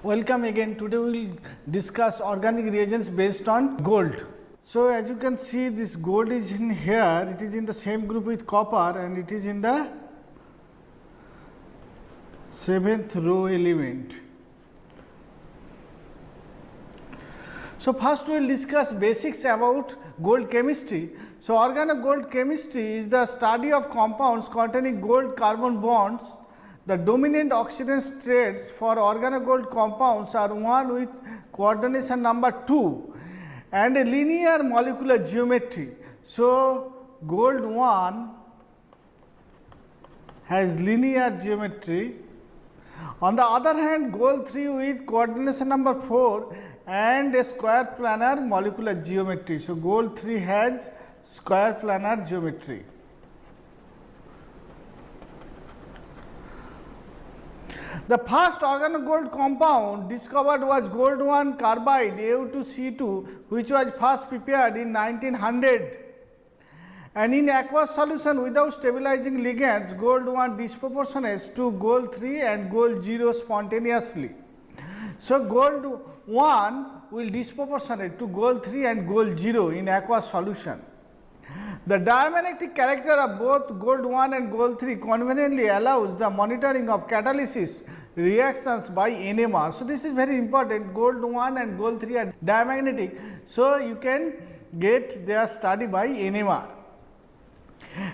Welcome again. Today we will discuss organic reagents based on gold. So, as you can see, this gold is in here, it is in the same group with copper and it is in the 7th row element. So, first we will discuss basics about gold chemistry. So, organogold chemistry is the study of compounds containing gold carbon bonds. The dominant oxidant states for organogold compounds are one with coordination number 2 and a linear molecular geometry. So, gold 1 has linear geometry. On the other hand, gold 3 with coordination number 4 and a square planar molecular geometry. So, gold 3 has square planar geometry. The first organogold compound discovered was gold 1 carbide Au2C2, which was first prepared in 1900. And in aqueous solution without stabilizing ligands, gold 1 disproportionates to gold 3 and gold 0 spontaneously. So, gold 1 will disproportionate to gold 3 and gold 0 in aqueous solution. The diamagnetic character of both gold 1 and gold 3 conveniently allows the monitoring of catalysis reactions by NMR. So, this is very important. Gold 1 and gold 3 are diamagnetic. So, you can get their study by NMR.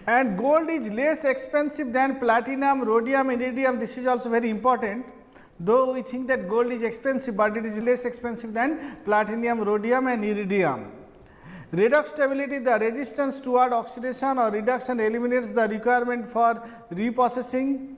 And gold is less expensive than platinum, rhodium, iridium. This is also very important. Though we think that gold is expensive, but it is less expensive than platinum, rhodium and iridium. Redox stability, the resistance toward oxidation or reduction eliminates the requirement for reprocessing.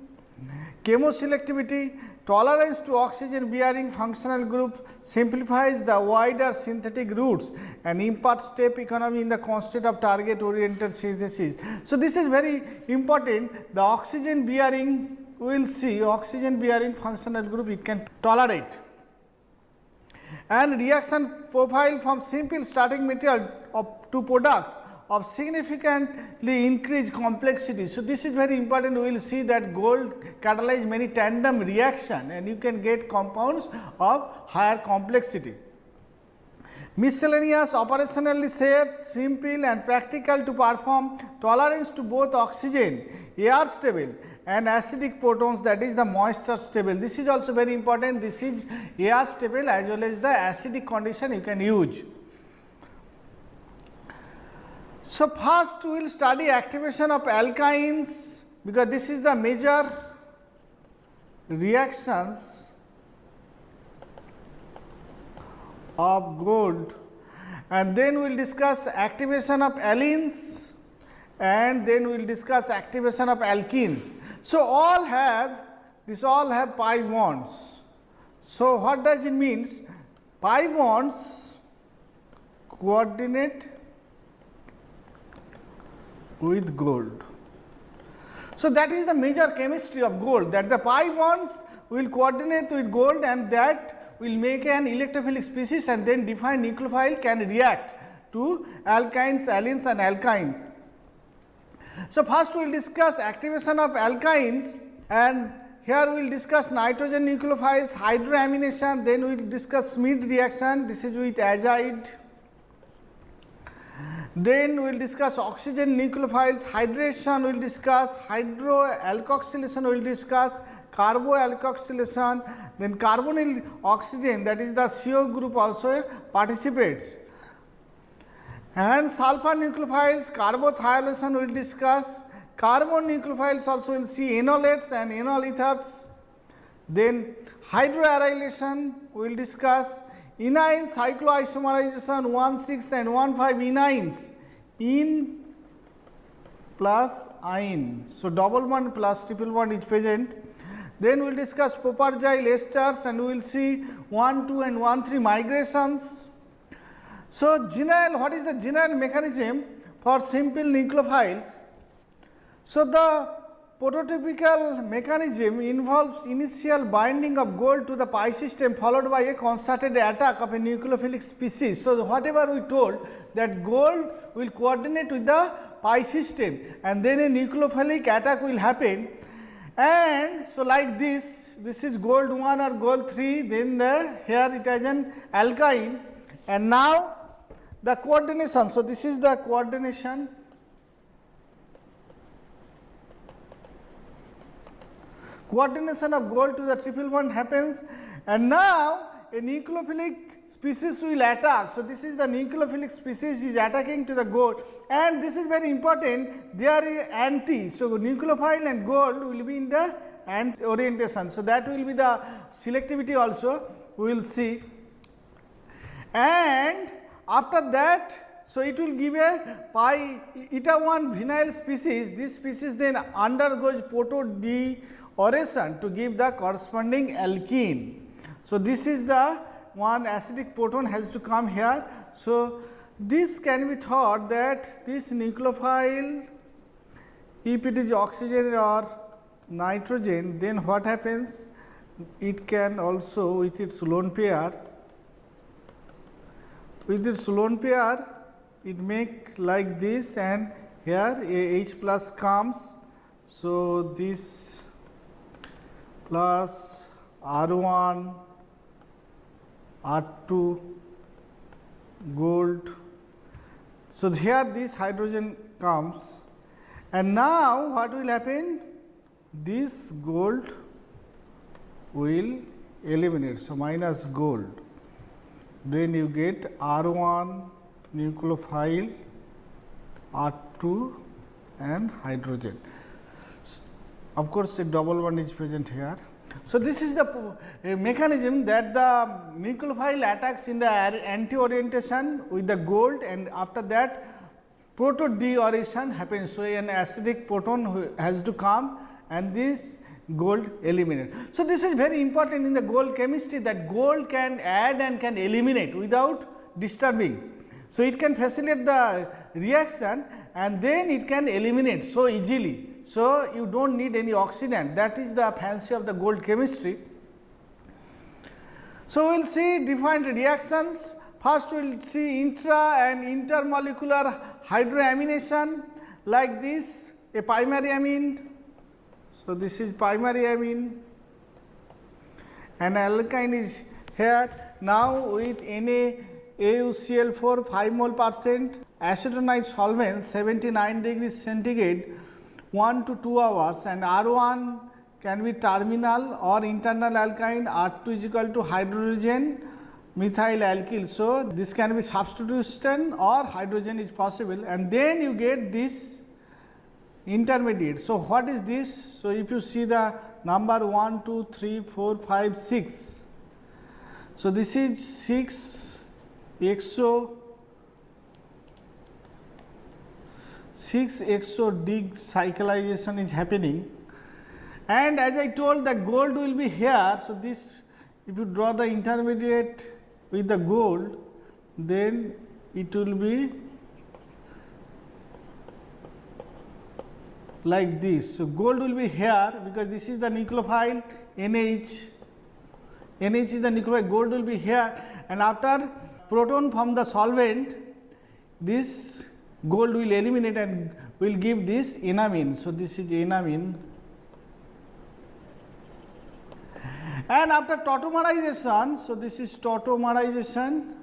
Chemoselectivity, tolerance to oxygen bearing functional group simplifies the wider synthetic routes and imparts step economy in the concept of target oriented synthesis. So, this is very important. The oxygen bearing, we will see oxygen bearing functional group it can tolerate. And reaction profile from simple starting material to products of significantly increased complexity. So, this is very important. We will see that gold catalyze many tandem reaction and you can get compounds of higher complexity. Miscellaneous, operationally safe, simple and practical to perform, tolerance to both oxygen, air stable and acidic protons, that is the moisture stable. This is also very important. This is air stable as well as the acidic condition you can use. So, first we will study activation of alkynes, because this is the major reactions of gold, and then we will discuss activation of alkenes and then we will discuss activation of alkenes. So, all have pi bonds. So, what does it mean? Pi bonds coordinate with gold. So, that is the major chemistry of gold, that the pi bonds will coordinate with gold and that will make an electrophilic species and then defined nucleophile can react to alkynes, allenes and alkyne. So, first we will discuss activation of alkynes, and here we will discuss nitrogen nucleophiles, hydroamination, then we will discuss Schmidt reaction, this is with azide. Then we will discuss oxygen nucleophiles, hydration we will discuss, hydroalkoxylation we will discuss, carboalkoxylation, then carbonyl oxygen, that is the CO group also participates. And sulfur nucleophiles, carbothioylation we will discuss, carbon nucleophiles also we will see enolates and enol ethers. Then hydroarylation we will discuss, enine cycloisomerization 1,6 and 1,5 enines, en plus ine. So, double bond plus triple bond is present. Then we will discuss propargyl esters and we will see 1, 2 and 1, 3 migrations. So, general, what is the general mechanism for simple nucleophiles? So, the prototypical mechanism involves initial binding of gold to the pi system followed by a concerted attack of a nucleophilic species. So, whatever we told that gold will coordinate with the pi system and then a nucleophilic attack will happen And so like this is gold 1 or gold 3, then here it has an alkyne, and now the coordination. So this is the coordination. Coordination of gold to the triple bond happens, and now a nucleophilic species will attack. So this is the nucleophilic species is attacking to the gold, and this is very important, they are anti. So nucleophile and gold will be in the anti orientation. So that will be the selectivity also we will see. And after that, so it will give a pi eta 1 vinyl species. This species then undergoes proto-deoration to give the corresponding alkene. So this is the one acidic proton has to come here. So this can be thought that this nucleophile, if it is oxygen or nitrogen, then what happens? It can also with its lone pair, it make like this, and here a H plus comes. So this plus R1 R2 gold. So here this hydrogen comes, and now what will happen? This gold will eliminate. So minus gold. Then you get R1 nucleophile, R2 and hydrogen. Of course, a double bond is present here. So this is the mechanism that the nucleophile attacks in the anti-orientation with the gold, and after that proto-deoration happens. So an acidic proton has to come and this gold eliminate. So this is very important in the gold chemistry, that gold can add and can eliminate without disturbing. So it can facilitate the reaction and then it can eliminate so easily. So you don't need any oxidant. That is the fancy of the gold chemistry. So we will see different reactions. First we will see intra and intermolecular hydroamination, like this, a primary amine. So this is primary amine, and alkyne is here. Now with NaAuCl4 5 mole %, acetonite solvent 79 degrees centigrade 1 to 2 hours, and R1 can be terminal or internal alkyne, R2 is equal to hydrogen methyl alkyl. So this can be substitution or hydrogen is possible, and then you get this intermediate. So what is this? So if you see the number 1, 2, 3, 4, 5, 6. So this is 6 exo decyclization is happening, and as I told, the gold will be here. So this, if you draw the intermediate with the gold, then it will be like this. So gold will be here because this is the nucleophile NH. NH is the nucleophile, gold will be here, and after proton from the solvent, this gold will eliminate and will give this enamine. So this is enamine, and after tautomerization, so this is tautomerization,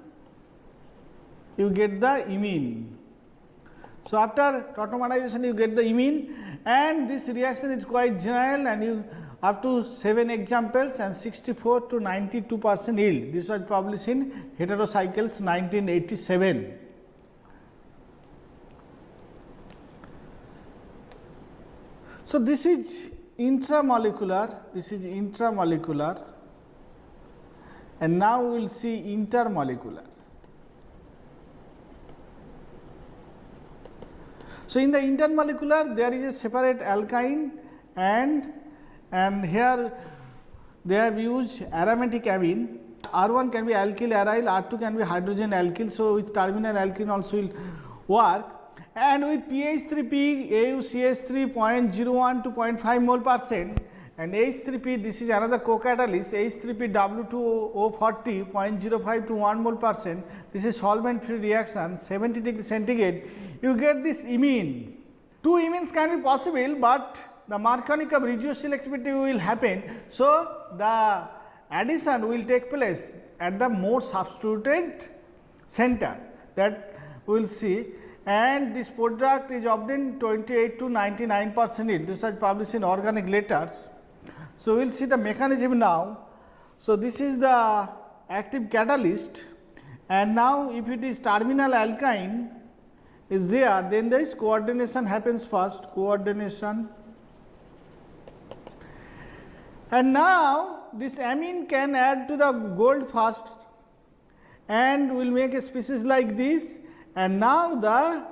you get the imine. So after tautomerization you get the imine, and this reaction is quite general, and you up to 7 examples and 64 to 92% yield. This was published in Heterocycles 1987. So this is intramolecular, and now we will see intermolecular. So in the intermolecular there is a separate alkyne, and here they have used aromatic amine. R1 can be alkyl aryl, R2 can be hydrogen alkyl. So with terminal alkene also will work, and with pH3P AuCH3 0.01 to 0.5 mole %, and H3P, this is another co-catalyst, H3P W2O40 0.05 to 1 mole %. This is solvent free reaction, 70 degree centigrade. You get this imine. Two imines can be possible, but the Markovnikov regioselectivity will happen. So, the addition will take place at the more substituted center, that we will see, and this product is obtained 28 to 99% yield. This was published in Organic Letters. So, we will see the mechanism now. So, this is the active catalyst, and now if it is terminal alkyne is there, then this coordination happens first, coordination, and now this amine can add to the gold first and will make a species like this, and now the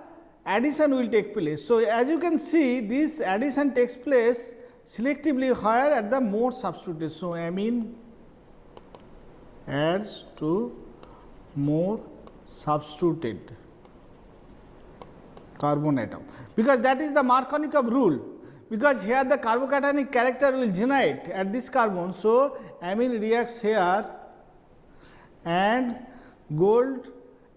addition will take place. So, as you can see, this addition takes place selectively higher at the more substituted. So, amine adds to more substituted carbon atom, because that is the Markovnikov rule, because here the carbocationic character will generate at this carbon. So, amine reacts here and gold,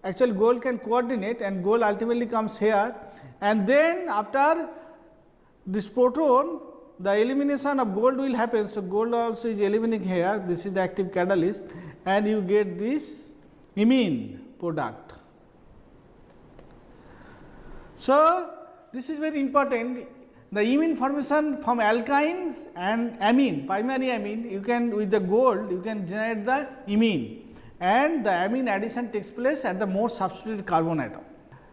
actually gold can coordinate and gold ultimately comes here, and then after this proton the elimination of gold will happen. So, gold also is eliminating here, this is the active catalyst, and you get this imine product. So, this is very important, the imine formation from alkynes and amine, primary amine, you can with the gold you can generate the imine, and the amine addition takes place at the more substituted carbon atom.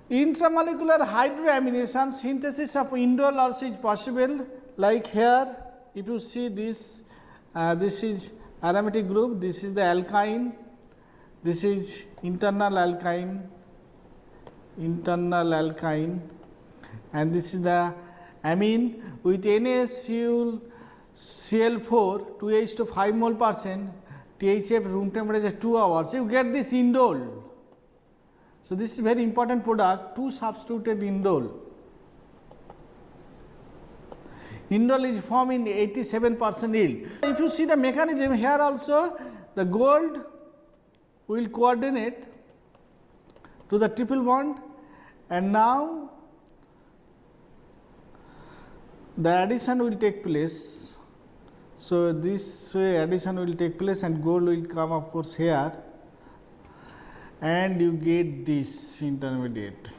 Intramolecular hydroamination, synthesis of indole also is possible, like here if you see this, this is aromatic group, this is the alkyne, this is internal alkyne, and this is the amine with NaCl Cl4 2H2 5 mole %, THF room temperature 2 hours, you get this indole. So, this is very important product, 2 substituted indole. Indole is formed in 87% yield. If you see the mechanism here also, the gold will coordinate to the triple bond, and now the addition will take place. So, this way addition will take place and gold will come of course here, and you get this intermediate.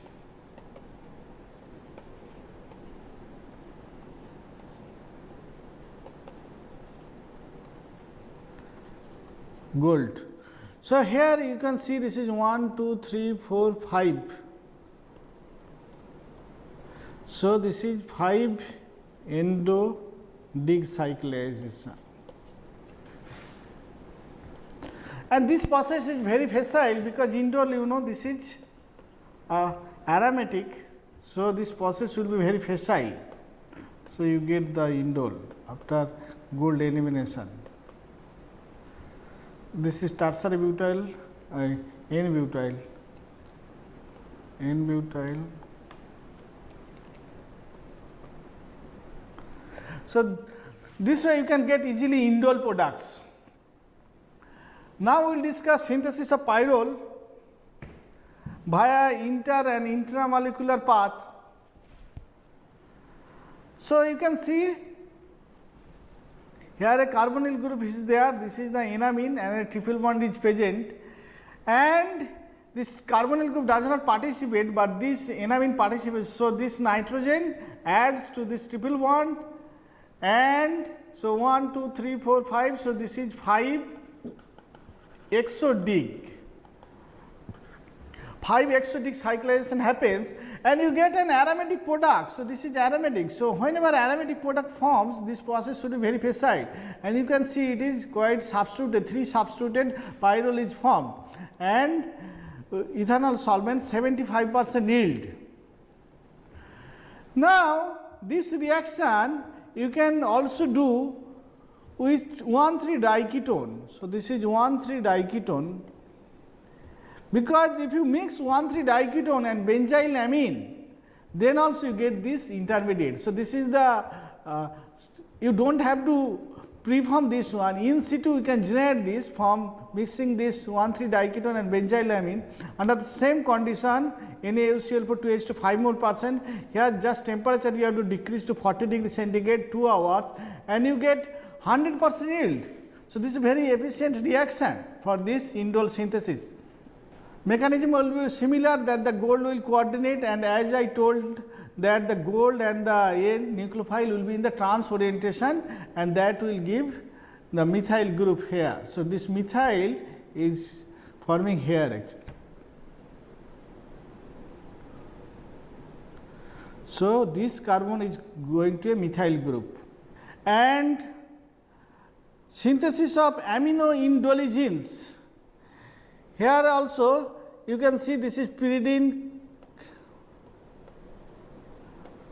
Gold. So, here you can see this is 1, 2, 3, 4, 5. So, this is 5 endo decyclization, and this process is very facile because indole, you know, this is aromatic. So, this process will be very facile. So, you get the indole after gold elimination. This is tertiary butyl, N-butyl, So, this way you can get easily indole products. Now, we will discuss synthesis of pyrrole via inter and intramolecular path. So, you can see here a carbonyl group is there, this is the enamine and a triple bond is present, and this carbonyl group does not participate, but this enamine participates. So, this nitrogen adds to this triple bond, and so 1, 2, 3, 4, 5. So, this is 5 exodic. 5 exodic cyclization happens and you get an aromatic product. So, this is aromatic. So, whenever aromatic product forms, this process should be very facile, and you can see it is quite substituted, 3 substituted pyrrole is formed, and ethanol solvent 75% yield. Now, this reaction you can also do with 1,3-diketone. So, this is 1,3-diketone, because if you mix 1,3-diketone and benzyl amine, then also you get this intermediate. So, this is the you do not have to preform this one. In situ we can generate this from mixing this 1,3-diketone and benzylamine under the same condition NaOCl4 2H to 5 mole %. Here just temperature you have to decrease to 40 degree centigrade 2 hours and you get 100% yield. So, this is a very efficient reaction for this indole synthesis. Mechanism will be similar, that the gold will coordinate, and as I told that the gold and the N nucleophile will be in the trans orientation and that will give the methyl group here. So, this methyl is forming here actually. So, this carbon is going to a methyl group, and synthesis of amino indole. Here also you can see this is pyridine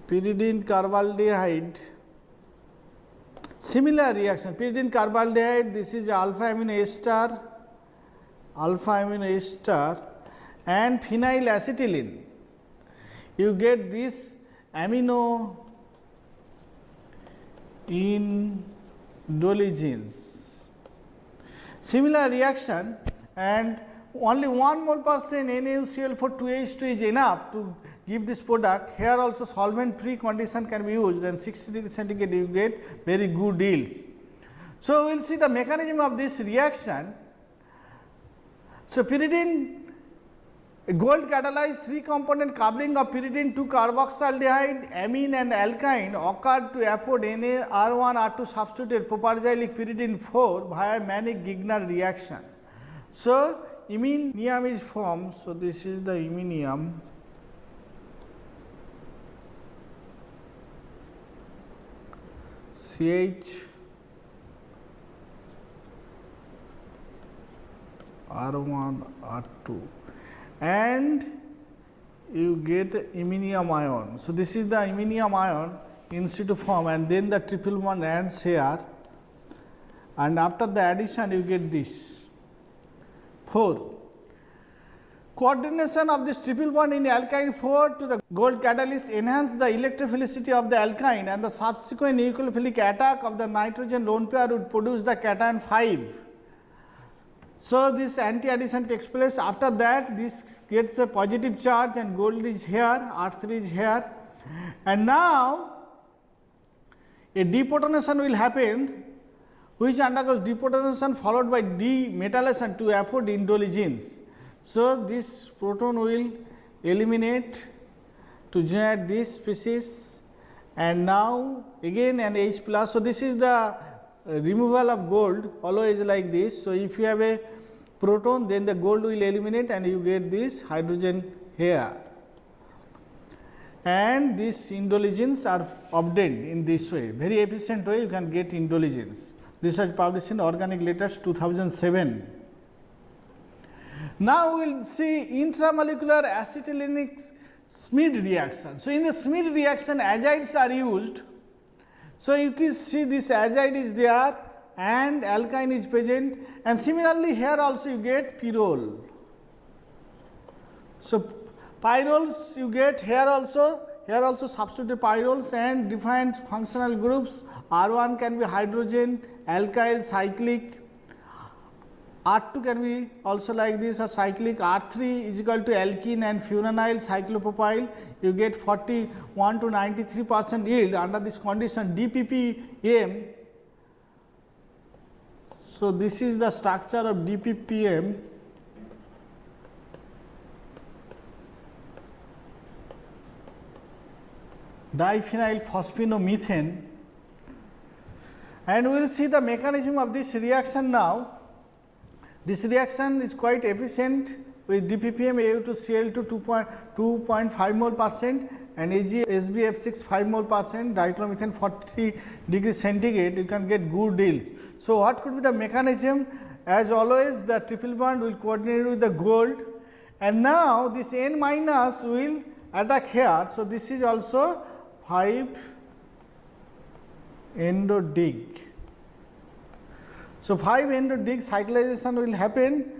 carbaldehyde. Similar reaction, pyridine carbaldehyde, this is alpha amino ester and phenyl acetylene. You get this amino indolegens. Similar reaction, and only 1 mole % NaOCl4 2H2 is enough to give this product. Here also solvent free condition can be used, and 60 degree centigrade you get very good yields. So, we will see the mechanism of this reaction. So, pyridine gold catalyzed 3 component coupling of pyridine to carboxyldehyde, amine and alkyne occurred to afford NaR1R2 substituted propargylic pyridine 4 via Mannich-Gigner reaction. So, iminium is formed. So, this is the iminium. CH R1 R2 and you get iminium ion. So, this is the iminium ion in situ form, and then the triple bond ends here, and after the addition you get this 4. Coordination of this triple bond in alkyne 4 to the gold catalyst enhance the electrophilicity of the alkyne, and the subsequent nucleophilic attack of the nitrogen lone pair would produce the cation 5. So, this anti-addition takes place. After that, this gets a positive charge and gold is here, R3 is here, and now a deprotonation will happen, which undergoes deprotonation followed by demetallation to afford indolegens. So, this proton will eliminate to generate this species, and now again an H plus. So, this is the removal of gold always like this. So, if you have a proton, then the gold will eliminate and you get this hydrogen here, and these indolegens are obtained in this way, very efficient way you can get indolegens. This was published in Organic Letters 2007. Now, we will see intramolecular acetylenic Schmid reaction. So, in the Schmid reaction azides are used. So, you can see this azide is there and alkyne is present, and similarly here also you get pyrrole. So, pyrroles you get here also substitute pyrroles and defined functional groups. R1 can be hydrogen, alkyl, cyclic, R2 can be also like this or cyclic, R3 is equal to alkene and furanyl cyclopropyl. You get 41 to 93% yield under this condition DPPM. So, this is the structure of DPPM. Diphenyl phosphonomethane, and we will see the mechanism of this reaction now. This reaction is quite efficient with DPPM Au2Cl2 2.5 mole % and AgSbF6 5 mole %, dichloromethane 40 degree centigrade, you can get good yields. So, what could be the mechanism? As always, the triple bond will coordinate with the gold, and now this N minus will attack here. So, this is also 5 endodig. So, 5 endodig cyclization will happen,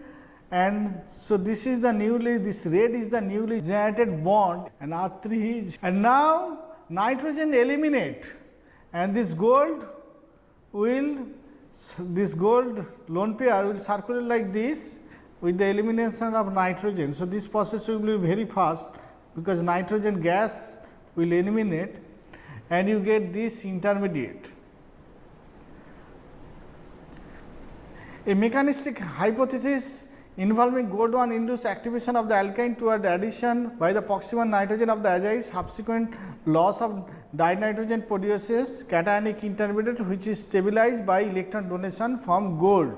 and so this is the newly, this red is the newly generated bond, and R3 is, and now nitrogen eliminate and this gold will this gold lone pair will circulate like this with the elimination of nitrogen. So, this process will be very fast because nitrogen gas will eliminate and you get this intermediate. A mechanistic hypothesis involving gold 1 induced activation of the alkyne toward addition by the proximal nitrogen of the azides, subsequent loss of dinitrogen produces cationic intermediate which is stabilized by electron donation from gold.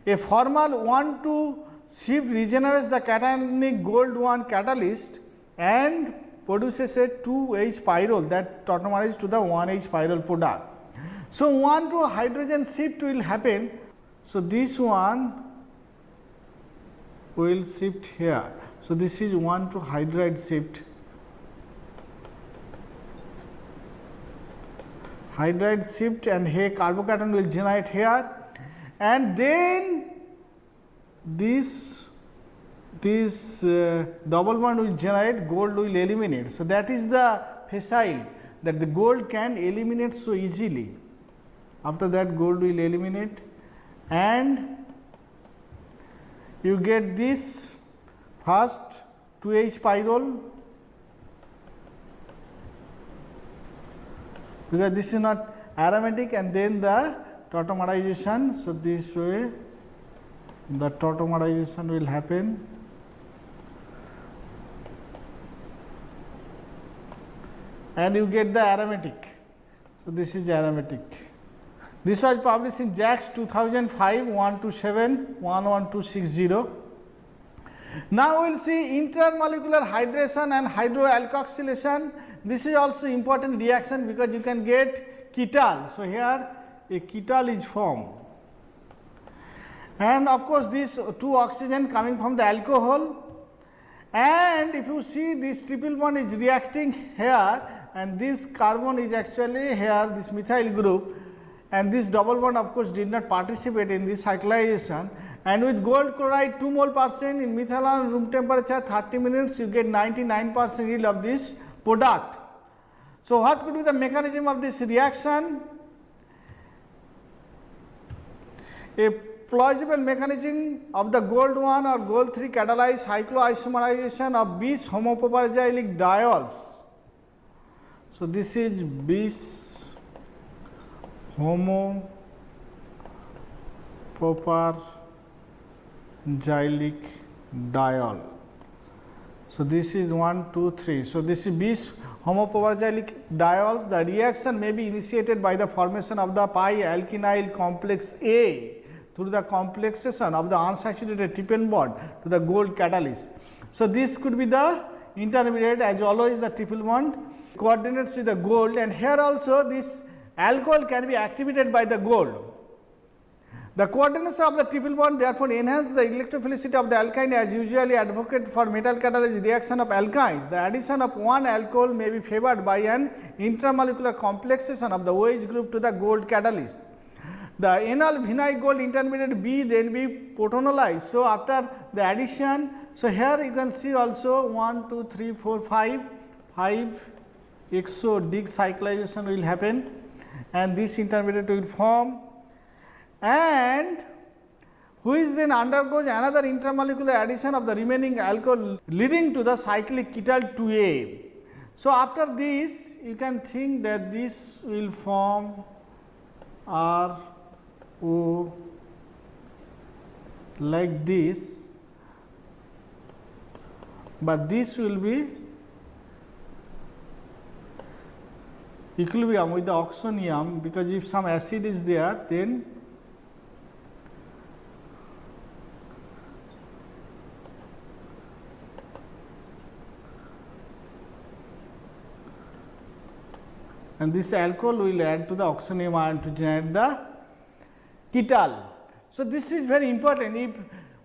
A formal 1,2 shift regenerates the cationic gold 1 catalyst and produces a 2H pyrrole that tautomerize to the 1H pyrrole product. So, 1,2 hydrogen shift will happen. So, this one will shift here. So, this is 1,2 hydride shift. Hydride shift and here carbocation will generate here, and then this double bond will generate, gold will eliminate. So, that is the facile that the gold can eliminate so easily. After that, gold will eliminate and you get this first 2H pyrrole, because this is not aromatic, and then the tautomerization. So, this way the tautomerization will happen and you get the aromatic. So, this is aromatic. This was published in JACS 2005 127 11260. Now, we will see intermolecular hydration and hydroalkoxylation. This is also important reaction because you can get ketal. So, here a ketal is formed, and of course, these two oxygen coming from the alcohol, and if you see this triple bond is reacting here and this carbon is actually here, this methyl group, and this double bond of course did not participate in this cyclization, and with gold chloride 2 mole% in methanol room temperature 30 minutes you get 99% yield of this product. So, what could be the mechanism of this reaction? A plausible mechanism of the gold 1 or gold 3 catalyzed cycloisomerization of bis homopropargylic diols. So, this is bis homopropargylic diol. So, this is 1, 2, 3. So, this is bis homopropargylic diols. The reaction may be initiated by the formation of the pi alkynyl complex A through the complexation of the unsaturated triple bond to the gold catalyst. So, this could be the intermediate, as always the triple bond coordinates with the gold, and here also this alcohol can be activated by the gold. The coordinates of the triple bond therefore enhance the electrophilicity of the alkyne, as usually advocate for metal catalyzed reaction of alkynes. The addition of one alcohol may be favored by an intermolecular complexation of the OH group to the gold catalyst. The enol vinyl gold intermediate B then be protonolized. So, after the addition, so here you can see also 1, 2, 3, 4, 5 exo dig cyclization will happen and this intermediate will form, and which then undergoes another intermolecular addition of the remaining alcohol leading to the cyclic ketal 2A. So, after this you can think that this will form RO like this, but this will be equilibrium with the oxonium, because if some acid is there, then and this alcohol will add to the oxonium ion to generate the ketal. So, this is very important. If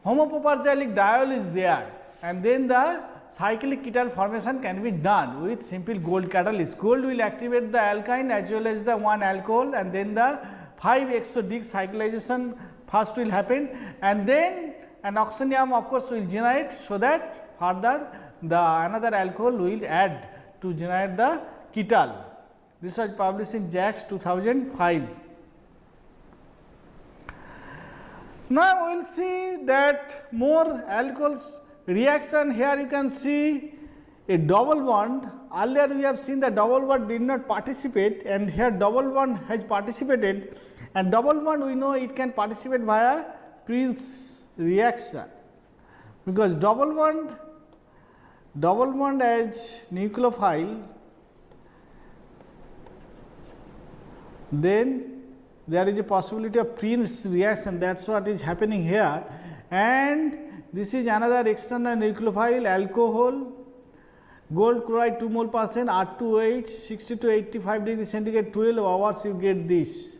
homopropargylic diol is there and then the cyclic ketal formation can be done with simple gold catalyst. Gold will activate the alkyne as well as the one alcohol, and then the 5-exo dig cyclization first will happen, and then an oxonium of course will generate, so that further the another alcohol will add to generate the ketal. This was published in JACS 2005. Now we will see that more alcohols reaction. Here you can see a double bond. Earlier we have seen that double bond did not participate, and here double bond has participated, and double bond we know it can participate via Prince reaction, because double bond as nucleophile, then there is a possibility of Prince reaction. That is what is happening here, and this is another external nucleophile alcohol, gold chloride 2 mole percent, R2OH, 60 to 85 degree centigrade, 12 hours you get this.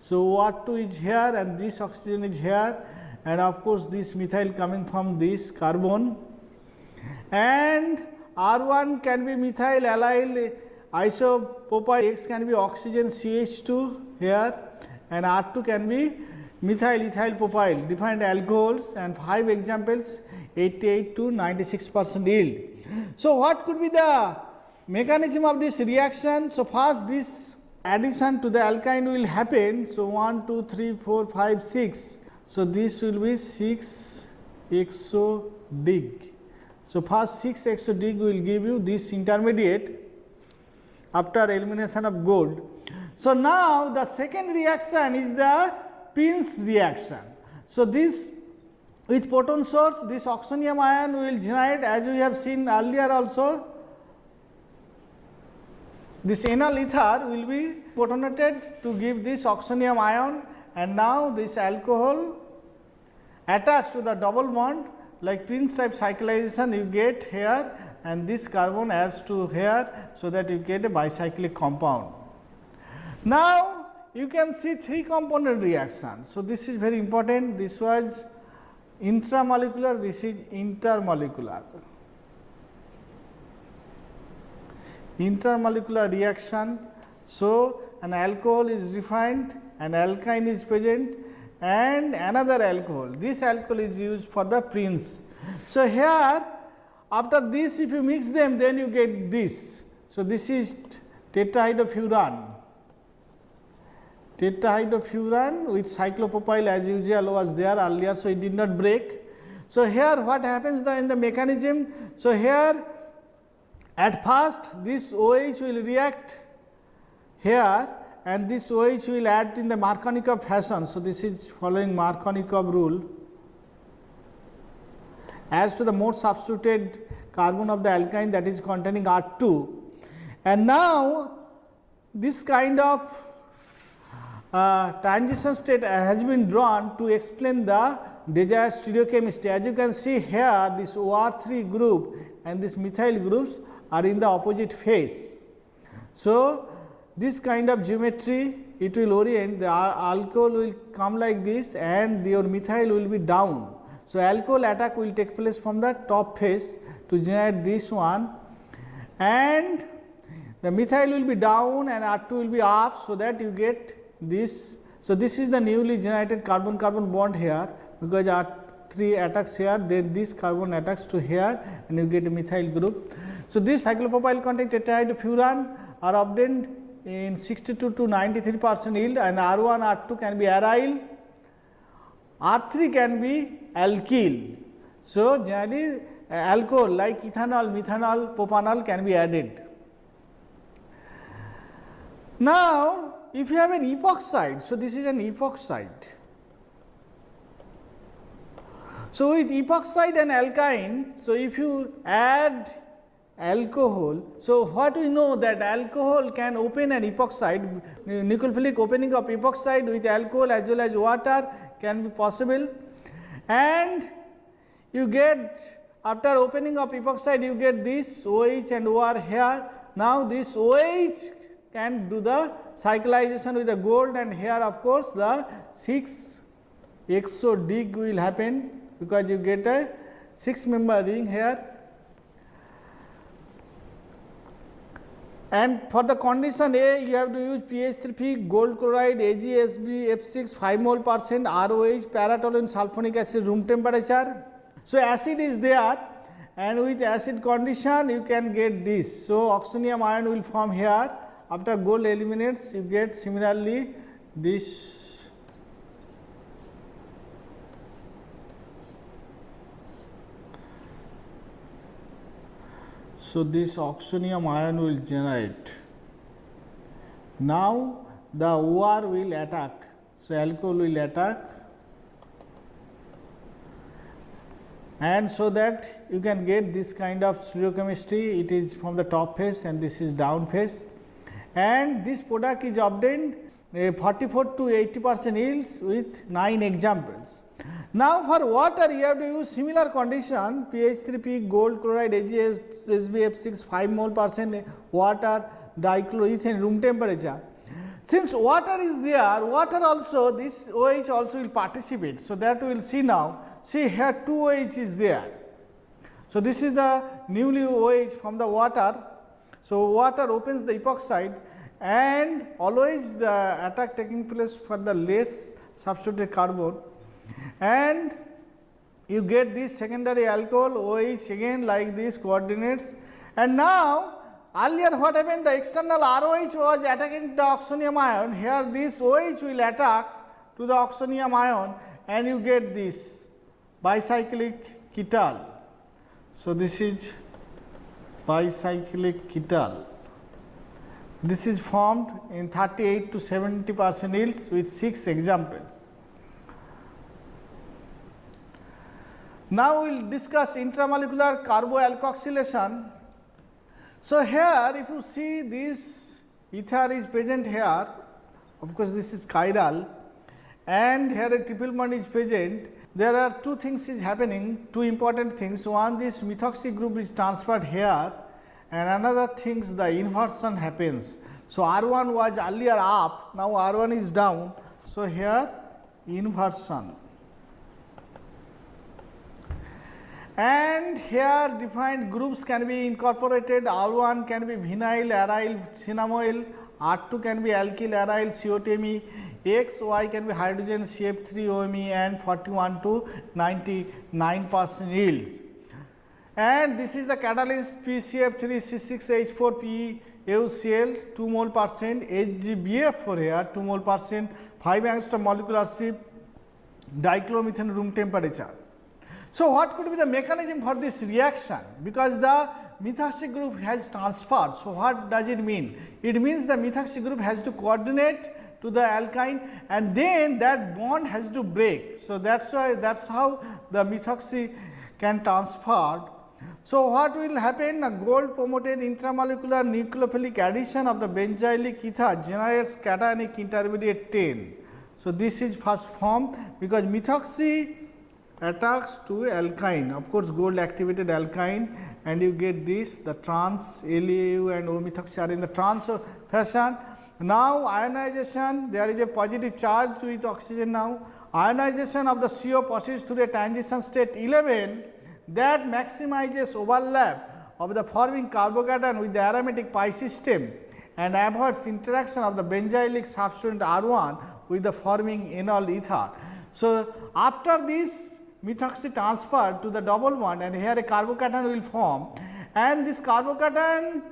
So R2 is here and this oxygen is here, and of course this methyl coming from this carbon, and R1 can be methyl allyl isopropyl, X can be oxygen CH2 here, and R2 can be methyl ethyl propyl, defined alcohols, and 5 examples, 88 to 96% yield. So what could be the mechanism of this reaction? So first this addition to the alkyne will happen. So 1, 2, 3, 4, 5, 6. So this will be 6 exodig. So first 6 exodig will give you this intermediate after elimination of gold. So now the second reaction is the Prince reaction. So this with proton source, this oxonium ion will generate, as we have seen earlier also, this enol ether will be protonated to give this oxonium ion, and now this alcohol attached to the double bond like Prince type cyclization you get here, and this carbon adds to here, so that you get a bicyclic compound. Now you can see 3 component reaction. So this is very important. This was intramolecular, this is intermolecular. Intermolecular reaction. So an alcohol is refined, an alkyne is present, and another alcohol. This alcohol is used for the Prince. So here after this, if you mix them, then you get this. So this is tetrahydrofuran. Tetrahydrofuran with cyclopropyl as usual was there earlier, so it did not break. So here what happens in the mechanism? So here at first this OH will react here, and this OH will add in the Markovnikov fashion. So this is following Markovnikov rule. As to the more substituted carbon of the alkyne, that is containing R2, and now this kind of transition state has been drawn to explain the desired stereochemistry. As you can see here, this OR3 group and this methyl groups are in the opposite phase. So this kind of geometry, it will orient, the alcohol will come like this and your methyl will be down. So alcohol attack will take place from the top phase to generate this one, and the methyl will be down and R2 will be up, so that you get this. So this is the newly generated carbon-carbon bond here, because R3 attacks here, then this carbon attacks to here, and you get a methyl group. So this cyclopropyl containing tetrahydrofuran are obtained in 62 to 93% yield, and R1, R2 can be aryl, R3 can be alkyl. So generally alcohol like ethanol, methanol, propanol can be added. Now if you have an epoxide, so this is an epoxide. So with epoxide and alkyne, so if you add alcohol, so what we know that alcohol can open an epoxide, nucleophilic opening of epoxide with alcohol as well as water can be possible, and you get, after opening of epoxide, you get this OH and OR here. Now this OH can do the cyclization with the gold, and here of course the 6 exodig will happen, because you get a 6-member ring here. And for the condition A, you have to use pH3, gold chloride, AgSb, F6, 5 mole percent, ROH, paratoluene, sulfonic acid, room temperature. So acid is there, and with acid condition you can get this. So oxonium ion will form here. After gold eliminates, you get similarly this So, this oxonium ion will generate. Now, the OR will attack. So, alcohol will attack, and so that you can get this kind of stereochemistry. It is from the top phase and this is down phase, and this product is obtained 44 to 80% yields with 9 examples. Now, for water you have to use similar condition, pH3P, gold chloride, AgS, SbF6, 5 mole percent water, dichloroethane, room temperature. Since water is there, water also, this OH also will participate. So, that we will see now. See here 2 OH is there. So, this is the newly OH from the water. So, water opens the epoxide, and always the attack taking place for the less substituted carbon, and you get this secondary alcohol OH again like this coordinates. And now, earlier what happened, the external ROH was attacking the oxonium ion. Here this OH will attack to the oxonium ion, and you get this bicyclic ketal. So, this is bicyclic ketal. This is formed in 38 to 70% yields with 6 examples. Now, we will discuss intramolecular carboalkoxylation. So, here if you see this ether is present here, of course, this is chiral, and here a triple bond is present. There are 2 things is happening, 2 important things. One, this methoxy group is transferred here, and another things, the inversion happens. So, R1 was earlier up, now R1 is down. So, here inversion, and here defined groups can be incorporated. R1 can be vinyl, aryl, cinnamoyl, R2 can be alkyl, aryl, CO2Me, X, Y can be hydrogen, CF3OMe, and 41 to 99% yield. And this is the catalyst PCF3C6H4PeUCl 2 mole percent, HgBF4 here 2 mole percent, 5 angstrom molecular shift, dichloromethane room temperature. So, what could be the mechanism for this reaction? Because the methoxy group has transferred. So, what does it mean? It means the methoxy group has to coordinate to the alkyne, and then that bond has to break. So, that is how the methoxy can transfer. So, what will happen? A gold promoted intramolecular nucleophilic addition of the benzylic ether generates cationic intermediate 10. So, this is first form because methoxy attacks to alkyne, of course, gold activated alkyne, and you get this, the trans LAU and O methoxy are in the trans fashion. Now, ionization, there is a positive charge with oxygen now. Ionization of the CO proceeds to the transition state 11 that maximizes overlap of the forming carbocation with the aromatic pi system and avoids interaction of the benzylic substituent R1 with the forming enol ether. So, after this methoxy transfer to the double bond, and here a carbocation will form, and this carbocation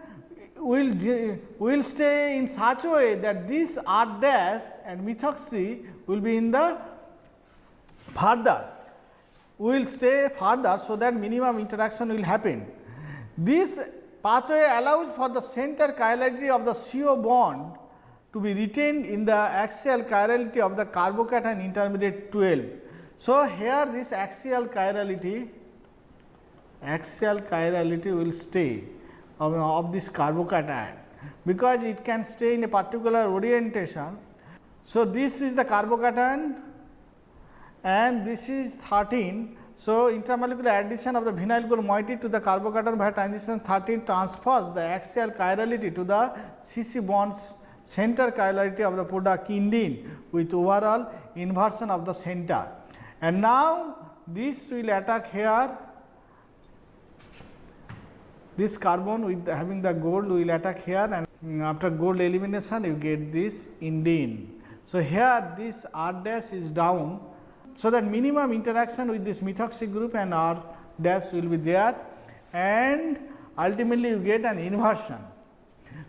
will stay in such a way that this R dash and methoxy will be in the further, will stay further, so that minimum interaction will happen. This pathway allows for the center chirality of the CO bond to be retained in the axial chirality of the carbocation intermediate 12. So, here this axial chirality will stay of this carbocation, because it can stay in a particular orientation. So, this is the carbocation and this is 13. So, intramolecular addition of the vinyl group moiety to the carbocation by transition 13 transfers the axial chirality to the CC bonds center chirality of the product indene with overall inversion of the center. And now, this will attack here, this carbon with having the gold will attack here, and after gold elimination you get this indene. So, here this R dash is down, so that minimum interaction with this methoxy group and R dash will be there, and ultimately you get an inversion.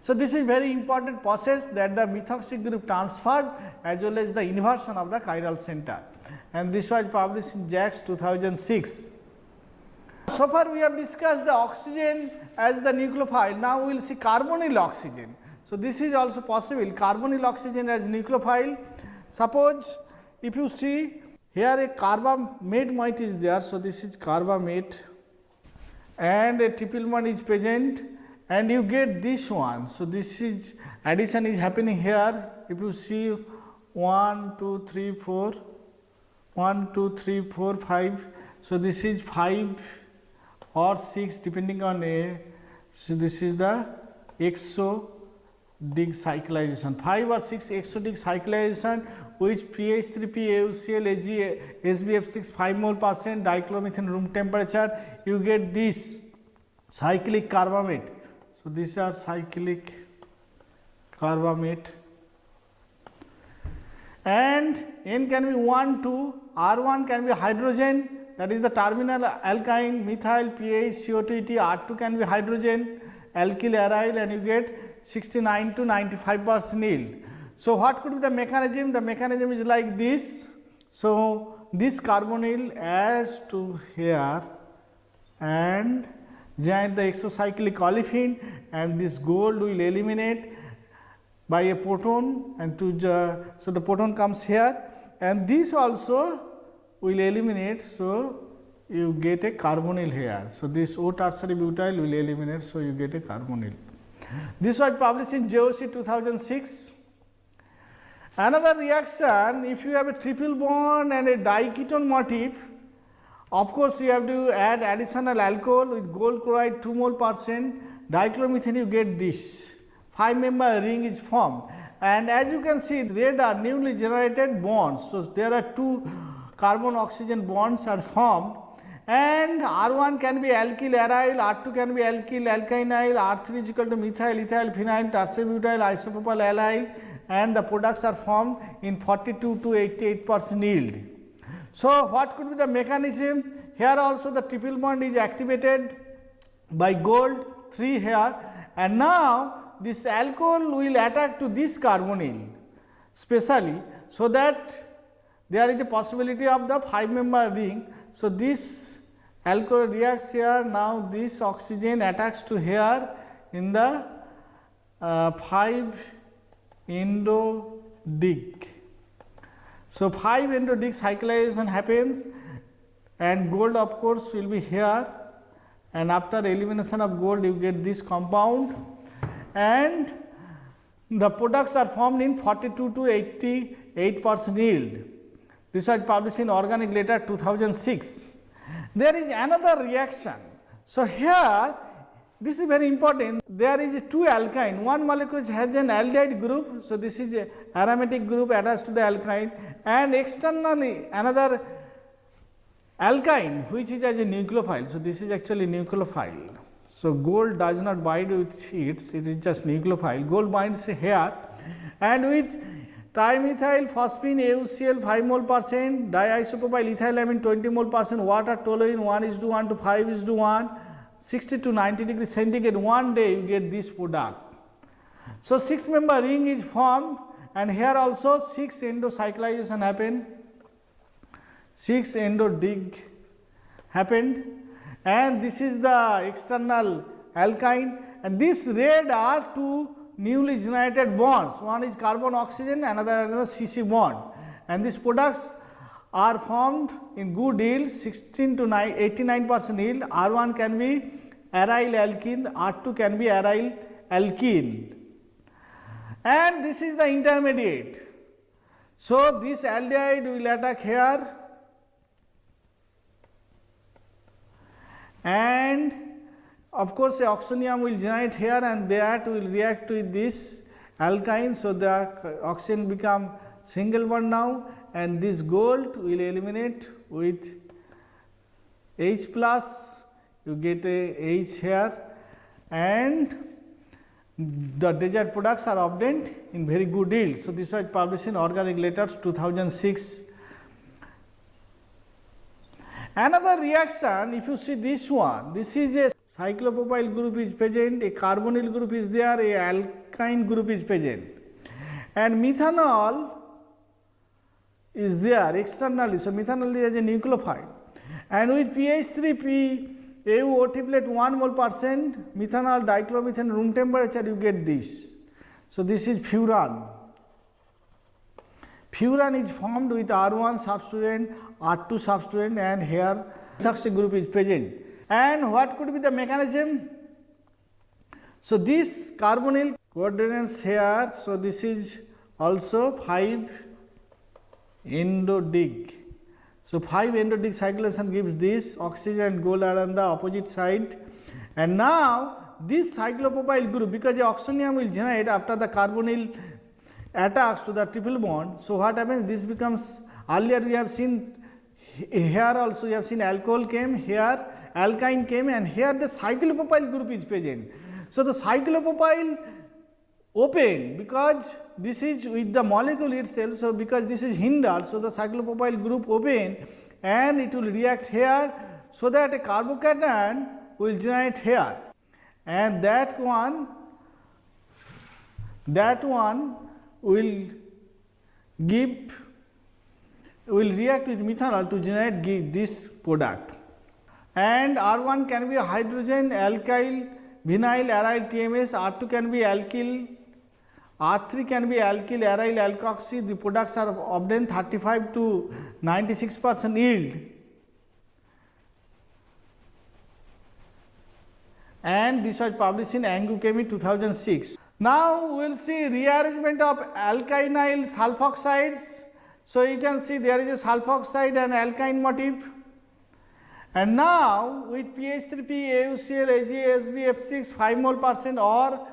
So, this is very important process, that the methoxy group transferred as well as the inversion of the chiral center, and this was published in JACS 2006. So far we have discussed the oxygen as the nucleophile. Now we will see carbonyl oxygen. So this is also possible, carbonyl oxygen as nucleophile. Suppose if you see here a carbamate mate is there, so this is carbamate and a triple bond is present and you get this one. So this is addition is happening here. If you see 1, 2, 3, 4, 1, 2, 3, 4, 5. So this is 5 or 6 depending on a. So this is the exodic cyclization, 5 or 6 exodic cyclization which pH3P AuCl Ag SbF6 5 mole percent dichloromethane room temperature, you get this cyclic carbamate. So these are cyclic carbamate and N can be 1, 2, R1 can be hydrogen, that is the terminal alkyne, methyl, pH, CO2, ET, R2 can be hydrogen, alkyl aryl, and you get 69 to 95% yield. So what could be the mechanism? The mechanism is like this. So this carbonyl adds to here and join the exocyclic olefin, and this gold will eliminate by a proton, and so the proton comes here, and this also will eliminate. So you get a carbonyl here. So this O tertiary butyl will eliminate. So you get a carbonyl. This was published in JOC 2006. Another reaction, if you have a triple bond and a diketone motif, of course you have to add additional alcohol with gold chloride 2 mole percent dichloromethane, you get this 5-member ring is formed, and as you can see red are newly generated bonds. So there are 2 carbon oxygen bonds are formed, and R1 can be alkyl aryl, R2 can be alkyl alkynyl, R3 is equal to methyl ethyl phenyl tertiary butyl isopropyl allyl, and the products are formed in 42 to 88% yield. So what could be the mechanism? Here also the triple bond is activated by gold 3 here, and now this alcohol will attack to this carbonyl specially, so that there is a possibility of the 5-member ring. So this alcohol reacts here, now this oxygen attacks to here in the 5-endo-dig. So 5-endo-dig cyclization happens, and gold of course will be here, and after elimination of gold you get this compound, and the products are formed in 42 to 88% yield. This was published in Organic Letter 2006. There is another reaction. So here this is very important. There is 2 alkyne, one molecule has an aldehyde group. So this is a aromatic group attached to the alkyne, and externally another alkyne which is as a nucleophile. So this is actually nucleophile. So gold does not bind with it is just nucleophile. Gold binds here, and with trimethyl phosphine AuCl 5 mole percent, diisopropyl ethylamine 20 mole percent, water toluene 1:1 to 5:1, 60 to 90 degrees centigrade, one day you get this product. So 6-member ring is formed, and here also 6 endocyclization happened, 6 endo-dig happened, and this is the external alkyne, and this red are 2 newly generated bonds, one is carbon oxygen, another CC bond, and these products are formed in good yield 16 to 89% yield. R1 can be aryl alkene, R2 can be aryl alkene, and this is the intermediate. So this aldehyde will attack here, and of course, the oxonium will generate here, and that will react with this alkyne. So the oxygen become single bond now, and this gold will eliminate with H plus, you get a H here, and the desired products are obtained in very good yield. So this was published in Organic Letters 2006. Another reaction, if you see this one, this is a cyclopropyl group is present, a carbonyl group is there, a alkyne group is present, and methanol is there externally. So methanol is a nucleophile, and with pH3P AuO triplet 1 mole percent, methanol dichloromethane room temperature, you get this. So, this is furan. Furan is formed with R1 substituent, R2 substituent, and here toxic group is present. And what could be the mechanism? So, this carbonyl coordinates here. So, this is also 5 endodig. So, 5 endodig cyclation gives this, oxygen and gold are on the opposite side. And now, this cyclopropyl group, because the oxonium will generate after the carbonyl attacks to the triple bond. So, what happens? This becomes, earlier we have seen here also, you have seen alcohol came, here alkyne came, and here the cyclopropyl group is present. So, the cyclopropyl open, because this is with the molecule itself. So, because this is hindered, so the cyclopropyl group open and it will react here, so that a carbocation will generate here, and that one will react with methanol to give this product. And R1 can be a hydrogen, alkyl, vinyl, aryl, TMS, R2 can be alkyl, R3 can be alkyl, aryl, alkoxy. The products are obtained 35 to 96% yield. And this was published in Angiochemy 2006. Now, we will see rearrangement of alkynyl sulfoxides. So, you can see there is a sulfoxide and alkyne motif. And now, with pH3P, AuCl, AgAsB, F6, 5 mole percent, or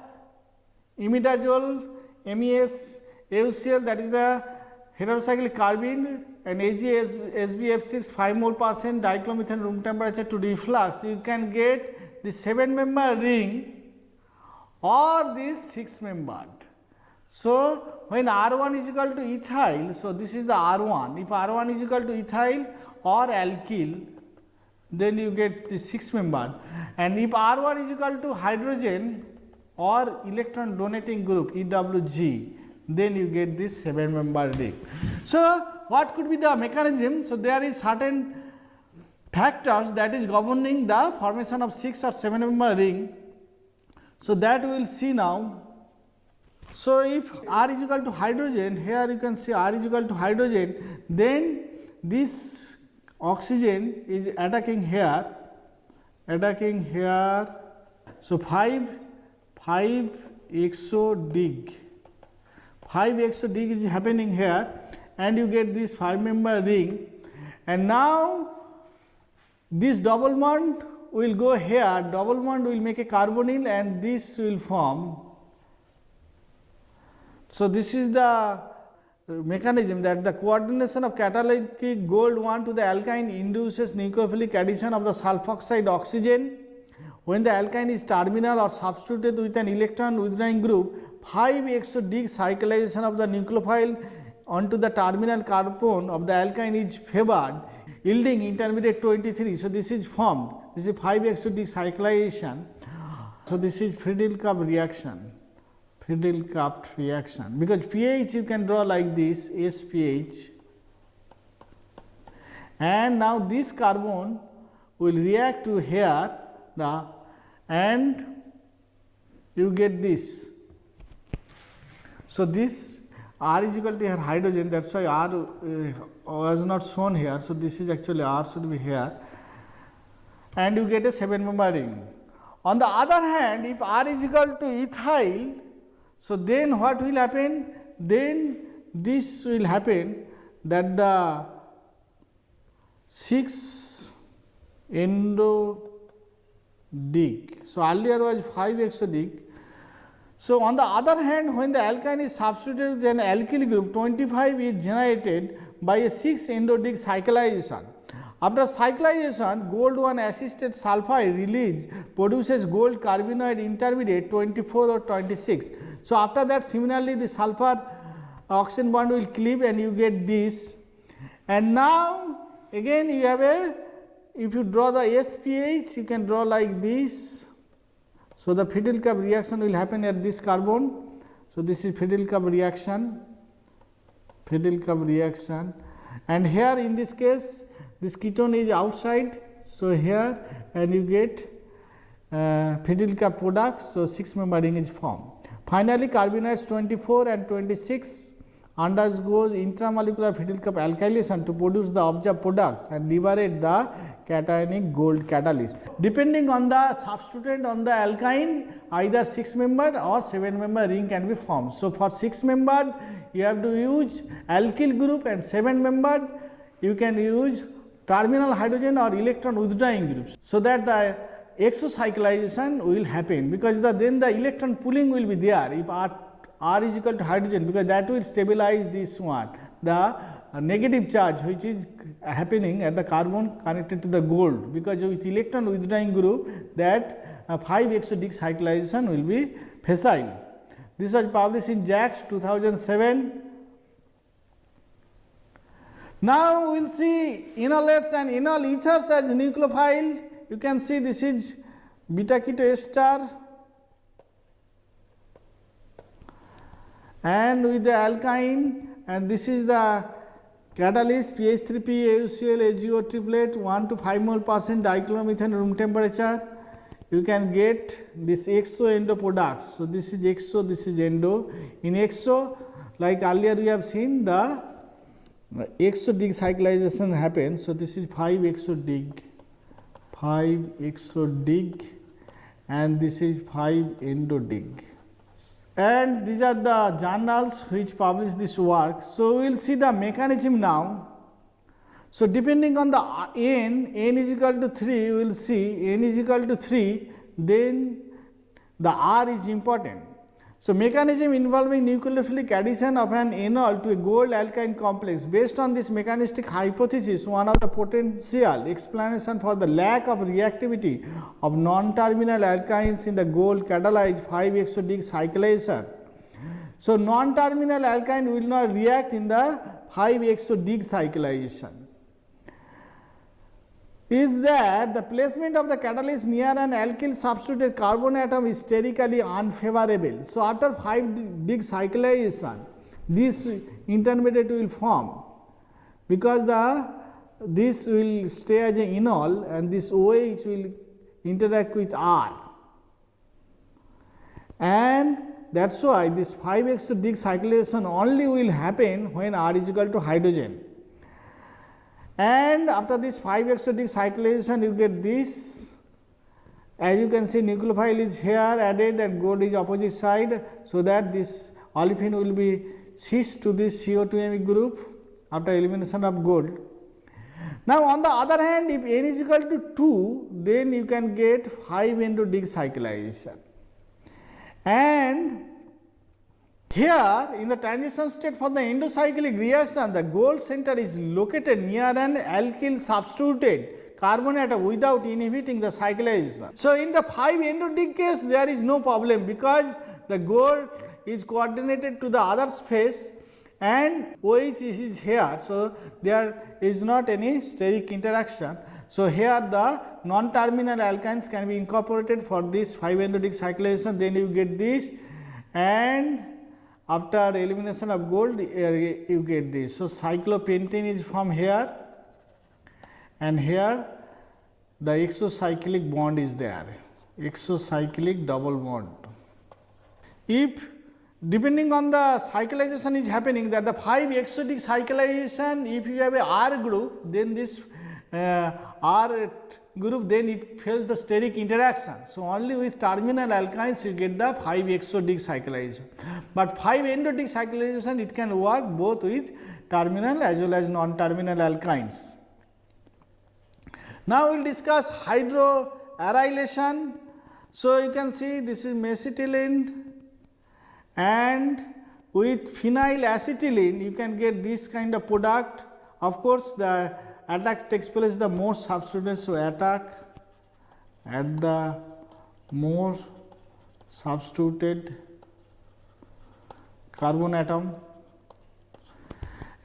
imidazole, MES, AuCl, that is the heterocyclic carbene, and AgAsB, F6, 5 mole percent, dichloromethane room temperature to reflux, you can get the 7-member ring or this 6-membered. So, when R1 is equal to ethyl, so this is the R1. If R1 is equal to ethyl or alkyl, then you get the 6-membered. And if R1 is equal to hydrogen or electron donating group EWG, then you get this 7-membered ring. So, what could be the mechanism? So, there is certain factors that is governing the formation of 6 or 7-member ring. So, that we will see now. So, if R is equal to hydrogen, here you can see R is equal to hydrogen, then this oxygen is attacking here. So, 5 exodig is happening here, and you get this 5-member ring. And now, this double bond will go here, double bond will make a carbonyl, and this will form. So, this is the mechanism that the coordination of catalytic gold 1 to the alkyne induces nucleophilic addition of the sulfoxide oxygen. When the alkyne is terminal or substituted with an electron withdrawing group, 5-exodig cyclization of the nucleophile onto the terminal carbon of the alkyne is favored, yielding intermediate 23. So, this is formed. This is 5-exodig cyclization. So, this is Friedel-Cup reaction. Because pH you can draw like this, SPH, and now this carbon will react to here and you get this. So, this R is equal to here hydrogen, that is why R was not shown here. So, this is actually R should be here, and you get a 7-member ring. On the other hand, if R is equal to ethyl, so then what will happen? Then this will happen, that the 6 endodig. So, earlier was 5-exodig. So, on the other hand, when the alkyne is substituted with an alkyl group, 25 is generated by a 6 endodig cyclization. After cyclization, gold 1 assisted sulfide release produces gold carbenoid intermediate 24 or 26. So, after that, similarly the sulfur oxygen bond will cleave and you get this. And now again you have a, if you draw the SPH, you can draw like this. So, the Friedel-Cup reaction will happen at this carbon. So, this is Friedel-Cup reaction, and here in this case this ketone is outside. So, here and you get phenyl cup products. So 6-member ring is formed. Finally, carbonyls 24 and 26 undergoes intramolecular phenyl cup alkylation to produce the observed products and liberate the cationic gold catalyst. Depending on the substituent on the alkyne, either 6-member or 7-member ring can be formed. So for 6-member, you have to use alkyl group, and 7-member you can use terminal hydrogen or electron withdrawing groups, so that the exocyclization will happen, because then the electron pooling will be there if R is equal to hydrogen, because that will stabilize this one, the negative charge which is happening at the carbon connected to the gold, because with electron withdrawing group that 5-exodecyclization will be facile. This was published in JACS 2007. Now we will see enolates and enol ethers as nucleophile. You can see this is beta keto ester, and with the alkyne, and this is the catalyst PH3P AuCl AgO triplet 1 to 5 mole % dichloromethane room temperature. You can get this exo endo products. So this is exo, this is endo. In exo, like earlier we have seen, the exodecyclization happens. So this is 5-exodeg, and this is 5-endodeg. And these are the journals which publish this work. So we will see the mechanism now. So depending on the n is equal to 3, we will see n is equal to 3, then the R is important. So mechanism involving nucleophilic addition of an enol to a gold alkyne complex. Based on this mechanistic hypothesis, one of the potential explanation for the lack of reactivity of non-terminal alkynes in the gold catalyzed 5-exodecyclization. So non-terminal alkyne will not react in the 5-exodecyclization. Is that the placement of the catalyst near an alkyl substituted carbon atom is sterically unfavorable. So after 5-decyclization, this intermediate will form, because this will stay as an enol and this OH will interact with R, and that is why this 5-exodecyclization only will happen when R is equal to hydrogen. And after this 5-exodecyclization, you get this. As you can see, nucleophile is here added and gold is opposite side, so that this olefin will be cis to this CO2 group after elimination of gold. Now on the other hand, if n is equal to 2, then you can get 5-endodecyclization. And here in the transition state for the endocyclic reaction, the gold center is located near an alkyl substituted carbon atom without inhibiting the cyclization. So in the 5-endodec case, there is no problem, because the gold is coordinated to the other space and OH is here. So there is not any steric interaction. So here the non-terminal alkynes can be incorporated for this 5-endodecyclization. Then you get this, and after elimination of gold, you get this. So cyclopentane is from here, and here the exocyclic bond is there, exocyclic double bond. If depending on the cyclization is happening, that the 5-exodecyclization, if you have a R group, then this R group, then it fails the steric interaction. So only with terminal alkynes you get the 5-exodecyclization. But 5-endodecyclization, it can work both with terminal as well as non-terminal alkynes. Now we will discuss hydroarylation. So you can see this is mesitylene, and with phenyl acetylene you can get this kind of product. Of course, the attack takes place the more substituted. So attack at the more substituted carbon atom,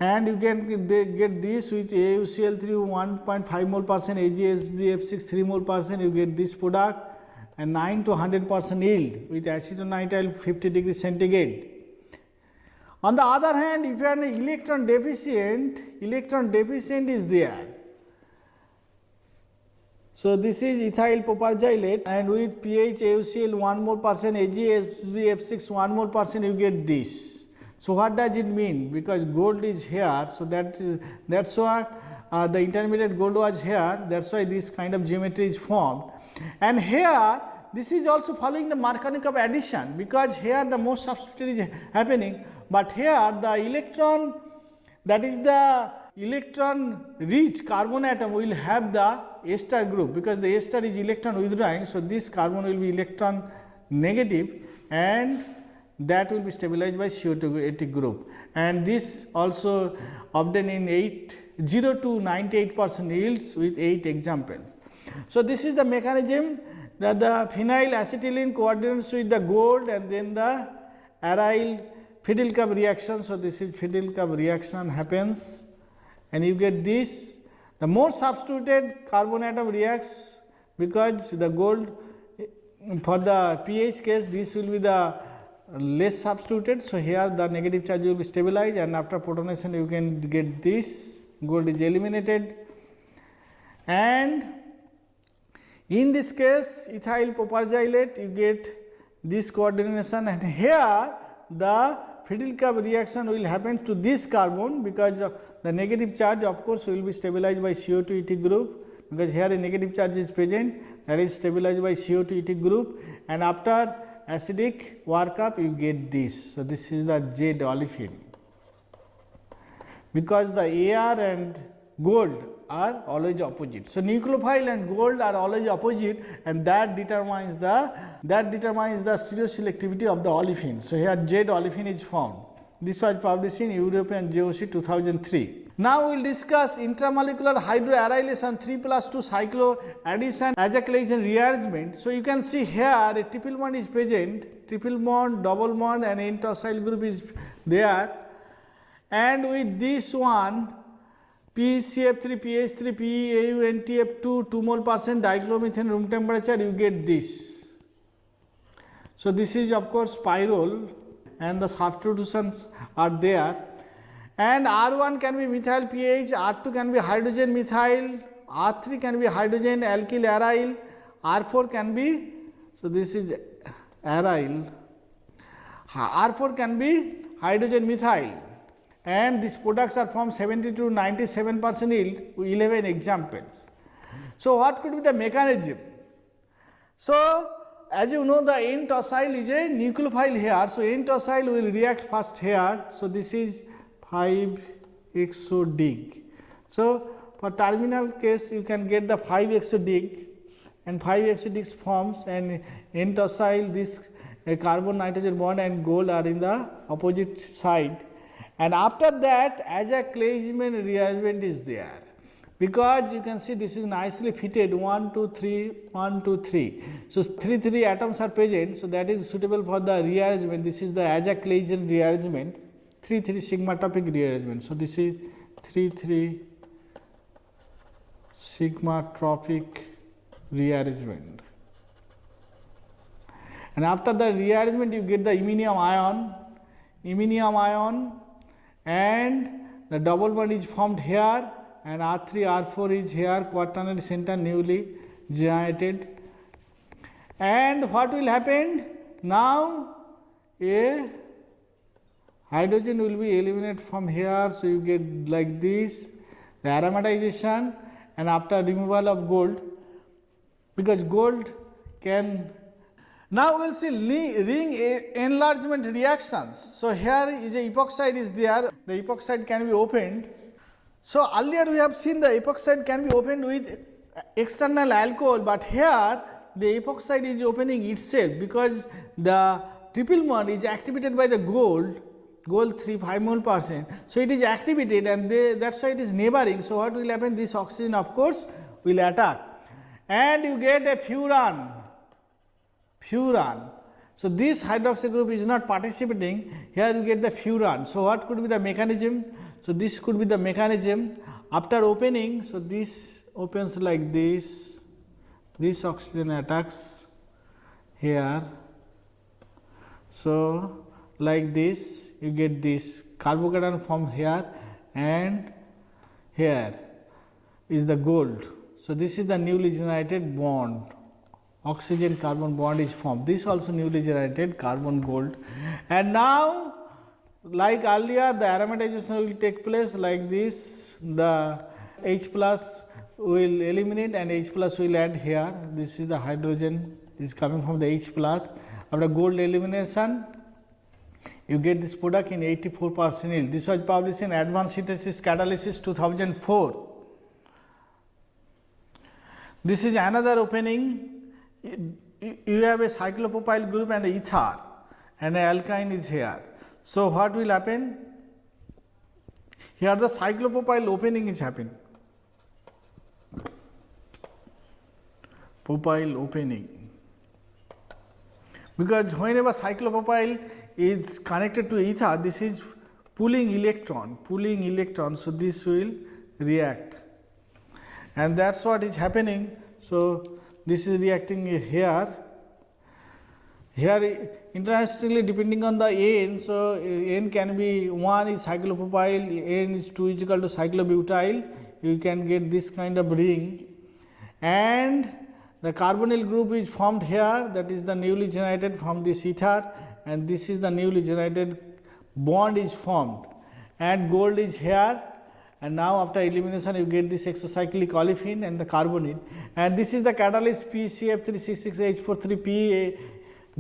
and you can get this with AuCl3 1.5 mole %, AgSDF6 3 mole %, you get this product, and 9 to 100% yield with acetonitrile 50 degrees centigrade. On the other hand, if you are an electron deficient is there. So this is ethyl propargylate, and with pH AuCl 1 mole percent, AgSbF6 1 mole percent, you get this. So what does it mean? Because gold is here, so that's why the intermediate gold was here, that's why this kind of geometry is formed. And here this is also following the Markovnikov addition, because here the most substitute is happening, but here the electron, that is the electron rich carbon atom, will have the A star group, because the A star is electron withdrawing. So this carbon will be electron negative, and that will be stabilized by CO2 group, and this also obtained in 0 to 98% yields with 8 examples. So this is the mechanism that the phenyl acetylene coordinates with the gold, and then the aryl Fiedel cup reaction. So this is Fiedel cup reaction happens, and you get this. The more substituted carbon atom reacts, because the gold, for the pH case, this will be the less substituted. So here the negative charge will be stabilized, and after protonation you can get this, gold is eliminated. And in this case, ethyl propargylate, you get this coordination, and here the Fiedel cup reaction will happen to this carbon, because the negative charge of course will be stabilized by CO2 ET group, because here a negative charge is present, that is stabilized by CO2 ET group, and after acidic workup you get this. So this is the Z olefin, because the Ar and gold are always opposite. So nucleophile and gold are always opposite, and that determines the stereoselectivity of the olefin. So here Z olefin is found. This was published in European JOC 2003. Now we will discuss intramolecular hydroarylation 3+2 cycloaddition as a Claisen rearrangement. So you can see here a triple bond is present, triple bond, double bond, and N-tosyl group is there, and with this one PCF3, PH3, PeAU, NTF2, 2 mole percent dichloromethane room temperature, you get this. So this is of course pyrrole, and the substitutions are there, and R1 can be methyl pH, R2 can be hydrogen methyl, R3 can be hydrogen alkyl aryl, R4 can be, so this is aryl, R4 can be hydrogen methyl, and these products are from 70 to 97% yield, 11 examples. So what could be the mechanism? So as you know, the N-tosyl is a nucleophile here, so N-tosyl will react first here. So this is 5-exodig. So for terminal case you can get the 5-exodig, and 5-exodig forms, and N-tosyl, this carbon nitrogen bond and gold are in the opposite side, and after that as a Claisen rearrangement is there, because you can see this is nicely fitted 1 2 3 1 2 3. So 3 atoms are present, so that is suitable for the rearrangement. This is the Ajak Claisen rearrangement, 3 sigmatopic rearrangement. So this is 3 sigmatropic rearrangement, and after the rearrangement you get the iminium ion, and the double bond is formed here, and R3 R4 is here, quaternary center newly generated. And what will happen now? A hydrogen will be eliminated from here, so you get like this, the aromatization, and after removal of gold, because gold can. Now we will see ring enlargement reactions. So here is a epoxide is there, the epoxide can be opened. So earlier we have seen the epoxide can be opened with external alcohol, but here the epoxide is opening itself, because the triple bond is activated by the gold 5 mole percent. So it is activated, and that's why it is neighboring. So what will happen? This oxygen of course will attack, and you get a furan. So this hydroxy group is not participating, here you get the furan. So what could be the mechanism? So this could be the mechanism. After opening, so this opens like this oxygen attacks here, so like this you get this carbocation from here, and here is the gold. So, this is the newly generated bond, oxygen carbon bond is formed. This also newly generated carbon gold. And now, like earlier, the aromatization will take place like this. The H plus will eliminate and H plus will add here. This is the hydrogen is coming from the H plus. After gold elimination, you get this product in 84% yield. This was published in Advanced Synthesis Catalysis 2004. This is another opening. You have a cyclopropyl group and an ether, and an alkyne is here. So, what will happen? Here the cyclopropyl opening is happening. Propyl opening. Because whenever cyclopropyl is connected to ether, this is pulling electron. So, this will react, and that is what is happening. So, this is reacting here. Here interestingly, depending on the N, so N can be 1 is cyclopropyl, N is 2 is equal to cyclobutyl. You can get this kind of ring, and the carbonyl group is formed here, that is the newly generated from this ether, and this is the newly generated bond is formed, and gold is here. And now after elimination you get this exocyclic olefin and the carbonyl, and this is the catalyst PCF366H43P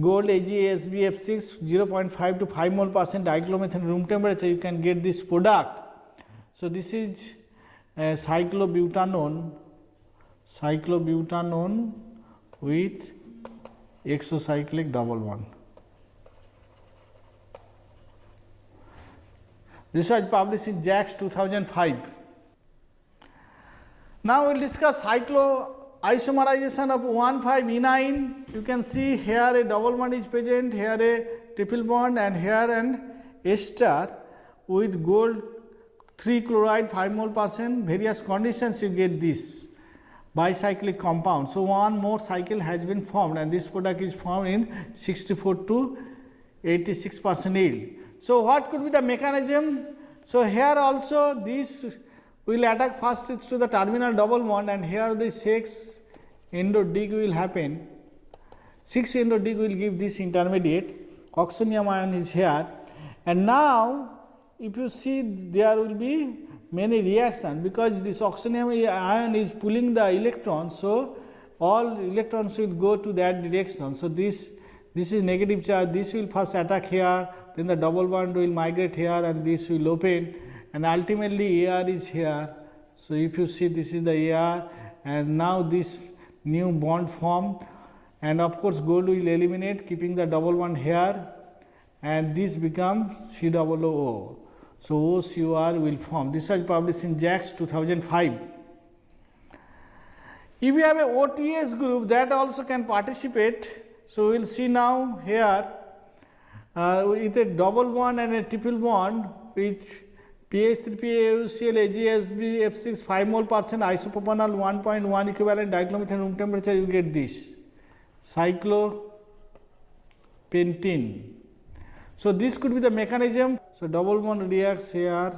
gold AgSbF6 0.5 to 5 mole percent dichloromethane room temperature, you can get this product. So, this is cyclobutanone with exocyclic double bond. This was published in JACS 2005. Now, we will discuss cycloisomerization of 1,5-enine. You can see here a double bond is present, here a triple bond, and here an ester with gold 3 chloride 5 mole percent. Various conditions you get this bicyclic compound. So, one more cycle has been formed, and this product is formed in 64 to 86% yield. So, what could be the mechanism? So, here also this will attack first to the terminal double bond, and here the 6 endo dig will happen. 6 endo dig will give this intermediate. Oxonium ion is here, and now if you see there will be many reactions, because this oxonium ion is pulling the electrons. So, all electrons will go to that direction. So, this is negative charge, this will first attack here, then the double bond will migrate here, and this will open, and ultimately AR is here. So, if you see, this is the AR, and now this new bond formed, and of course gold will eliminate, keeping the double bond here, and this becomes COO. So, OCOR will form. This was published in JACS 2005. If you have a OTS group, that also can participate. So, we will see now here with a double bond and a triple bond with PH3PAUCl AgSbF6 5 mole percent isopropanol 1.1 equivalent dichloromethane room temperature, you get this cyclopentene. So, this could be the mechanism. So, double bond reacts here.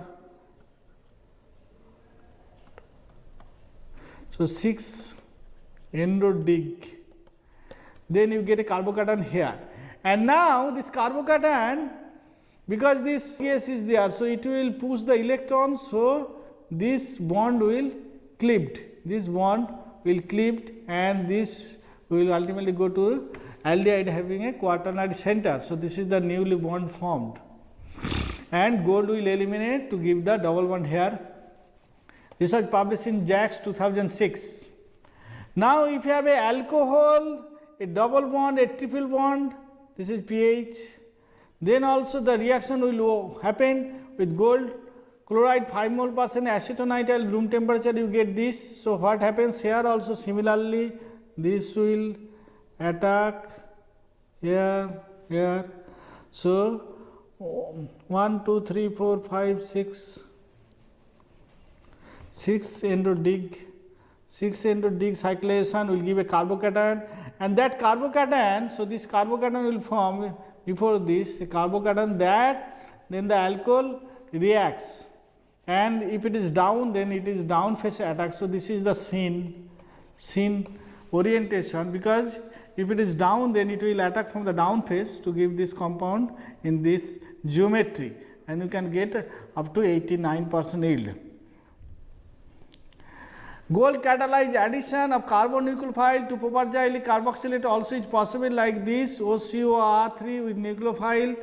So, 6 endo dig, then you get a carbocation here, and now this carbocation, because this gas is there, so it will push the electrons. So, this bond will clipped, and this will ultimately go to aldehyde having a quaternary center. So, this is the newly bond formed, and gold will eliminate to give the double bond here. This was published in JACS 2006. Now, if you have a alcohol, a double bond, a triple bond, this is pH, then also the reaction will happen with gold chloride 5 mole percent acetonityl room temperature, you get this. So, what happens here also similarly, this will attack here. So, 1 2 3 4 5 6 endo dig cyclation will give a carbocation, and that carbocation, so this carbocation will form before this carbocation, that then the alcohol reacts, and if it is down, then it is down phase attack. So, this is the scene, syn orientation, because if it is down, then it will attack from the down phase to give this compound in this geometry, and you can get up to 89% yield. Gold catalyzed addition of carbonucleophile to propargyl carboxylate also is possible, like this OCOR3 with nucleophile.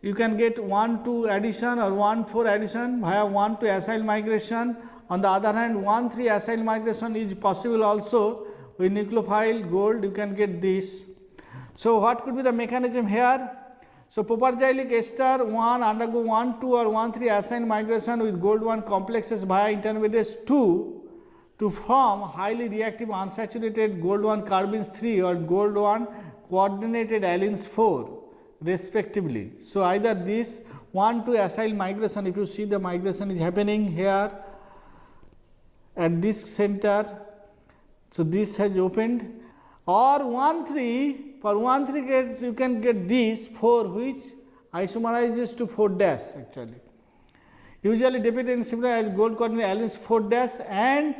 You can get 1,2 addition or 1,4 addition via 1,2 acyl migration. On the other hand, 1,3 acyl migration is possible also with nucleophile gold. You can get this. So, what could be the mechanism here? So, propargylic ester 1 undergo 1,2 or 1,3 acyl migration with gold 1 complexes via intermediates 2 to form highly reactive unsaturated gold 1 carbene 3 or gold 1 coordinated allenes 4 respectively. So, either this 1,2 acyl migration, if you see the migration is happening here at this center. So, this has opened, or 1,3, for 1,3 gets you can get this 4, which isomerizes to 4 dash actually. Usually depicted similar as gold coordinate allenes 4 dash and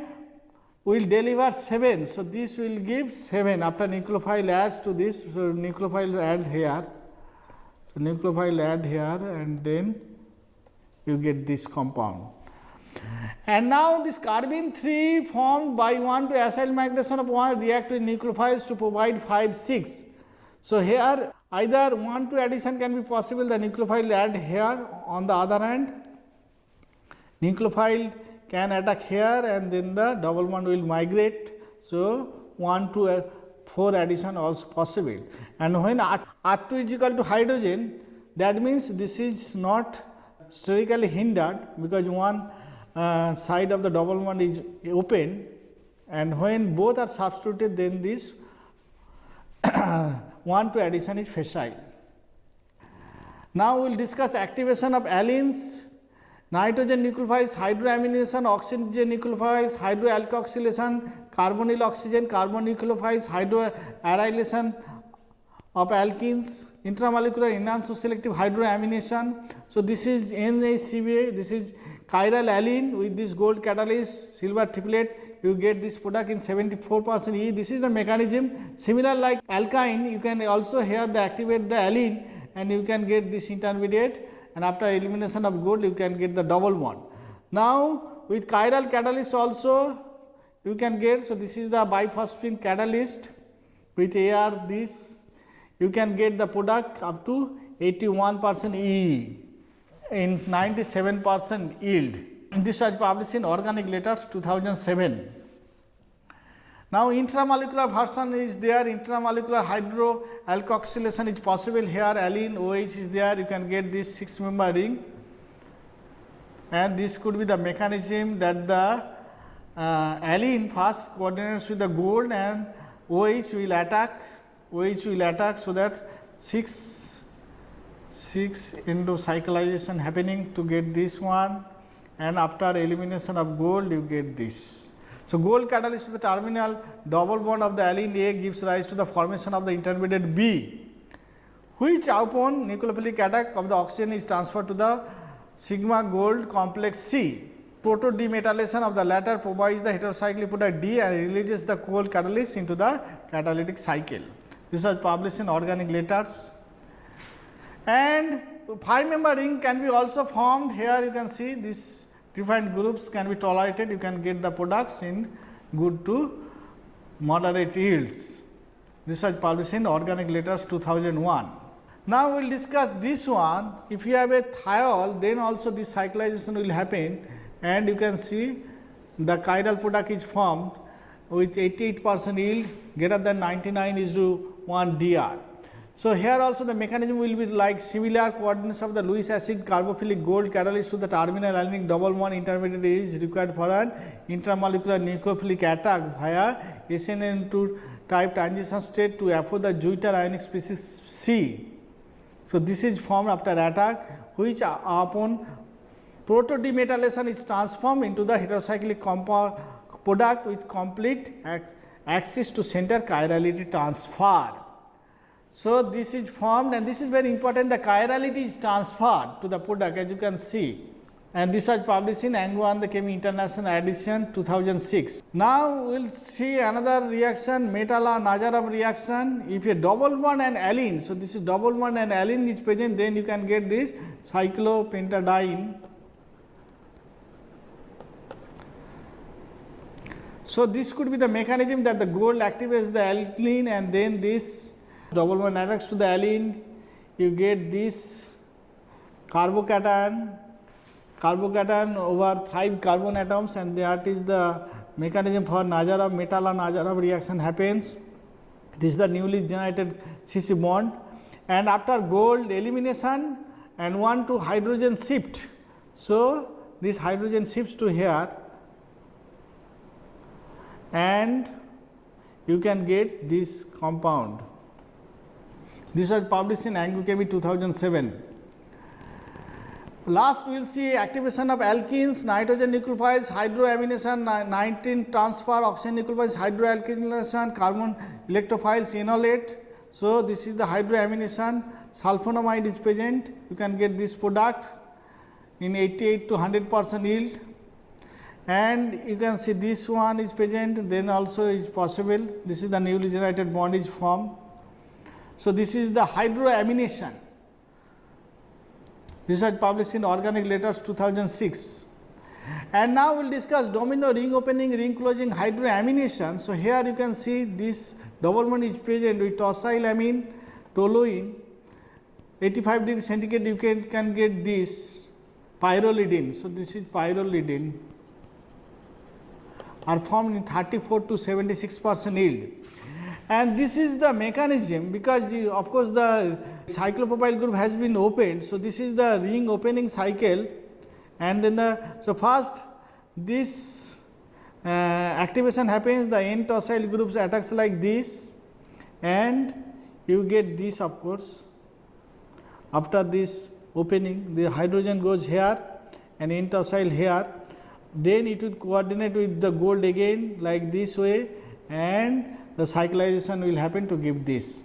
will deliver 7. So, this will give 7 after nucleophile adds to this. So, nucleophile add here. So, nucleophile add here and then you get this compound. And now, this carbene 3 formed by 1 to acyl migration of 1 react with nucleophiles to provide 5, 6. So, here either 1 to addition can be possible, the nucleophile add here. On the other hand, nucleophile can attack here and then the double bond will migrate. So, 1 to 4 addition also possible. And when R2 is equal to hydrogen, that means this is not sterically hindered, because one side of the double bond is open, and when both are substituted, then this 1 to addition is facile. Now, we will discuss activation of allenes, nitrogen nucleophiles, hydroamination, oxygen nucleophiles, hydroalkoxylation, carbonyl oxygen, carbonucleophiles, hydroarylation of alkenes, intramolecular enhanced selective hydroamination. So, this is NHCBA, this is chiral allene with this gold catalyst, silver triplet, you get this product in 74% E. This is the mechanism. Similar like alkyne, you can also here activate the allene and you can get this intermediate, and after elimination of gold you can get the double bond. Now, with chiral catalyst also you can get, so this is the biphosphine catalyst with AR this, you can get the product up to 81% E in 97% yield. This was published in Organic Letters 2007. Now, intramolecular version is there, intramolecular hydroalkoxylation is possible here, allene OH is there, you can get this 6-member ring, and this could be the mechanism that the allene first coordinates with the gold and OH will attack, so that 6 endocyclization happening to get this one, and after elimination of gold you get this. So, gold catalyst to the terminal double bond of the allene A gives rise to the formation of the intermediate B, which upon nucleophilic attack of the oxygen is transferred to the sigma gold complex C. Proto demetallation of the latter provides the heterocyclic product D and releases the gold catalyst into the catalytic cycle. This was published in Organic Letters. And 5-member ring can be also formed. Here you can see these different groups can be tolerated, you can get the products in good to moderate yields. This was published in Organic Letters 2001. Now, we will discuss this one. If you have a thiol, then also this cyclization will happen, and you can see the chiral product is formed with 88% yield greater than 99:1 DR. So, here also the mechanism will be like similar coordinates of the Lewis acid carbophilic gold catalyst to the terminal allenic double bond intermediate is required for an intramolecular nucleophilic attack via SNN2 type transition state to afford the Jupiter ionic species C. So, this is formed after attack, which upon proto-demetallation is transformed into the heterocyclic product with complete access to center chirality transfer. So, this is formed, and this is very important, the chirality is transferred to the product, as you can see, and this was published in Anglo and the Chemi International Edition 2006. Now we will see another reaction, Metala-Nazarov reaction. If a double bond and alene, so this is double bond and alene is present, then you can get this cyclopentadiene. So this could be the mechanism that the gold activates the alkene, and then this double bond attacks to the alene, you get this carbocation over 5 carbon atoms, and that is the mechanism for Nazarov, Metala-Nazarov reaction happens. This is the newly generated CC bond, and after gold elimination and 1 to hydrogen shift. So this hydrogen shifts to here, and you can get this compound. This was published in Anglo Chemi 2007. Last we will see activation of alkenes, nitrogen nucleophiles, hydroamination, 19 transfer, oxygen nucleophiles, hydroalkylation, carbon electrophiles, enolate. So this is the hydroamination, sulfonamide is present, you can get this product in 88 to 100% yield, and you can see this one is present, then also is possible. This is the newly generated bond is formed. So this is the hydroamination. This was published in Organic Letters 2006. And now we will discuss domino ring opening, ring closing, hydroamination. So here you can see this double bond is present with tosylamine, toluene, 85 degree centigrade you can get this pyrrolidine. So this is pyrrolidine are formed in 34 to 76% yield. And this is the mechanism, because of course the cyclopropyl group has been opened. So this is the ring opening cycle, and then so first this activation happens, the N tosyl groups attacks like this, and you get this, of course. After this opening, the hydrogen goes here and N tosyl here, then it will coordinate with the gold again like this way, and the cyclization will happen to give this.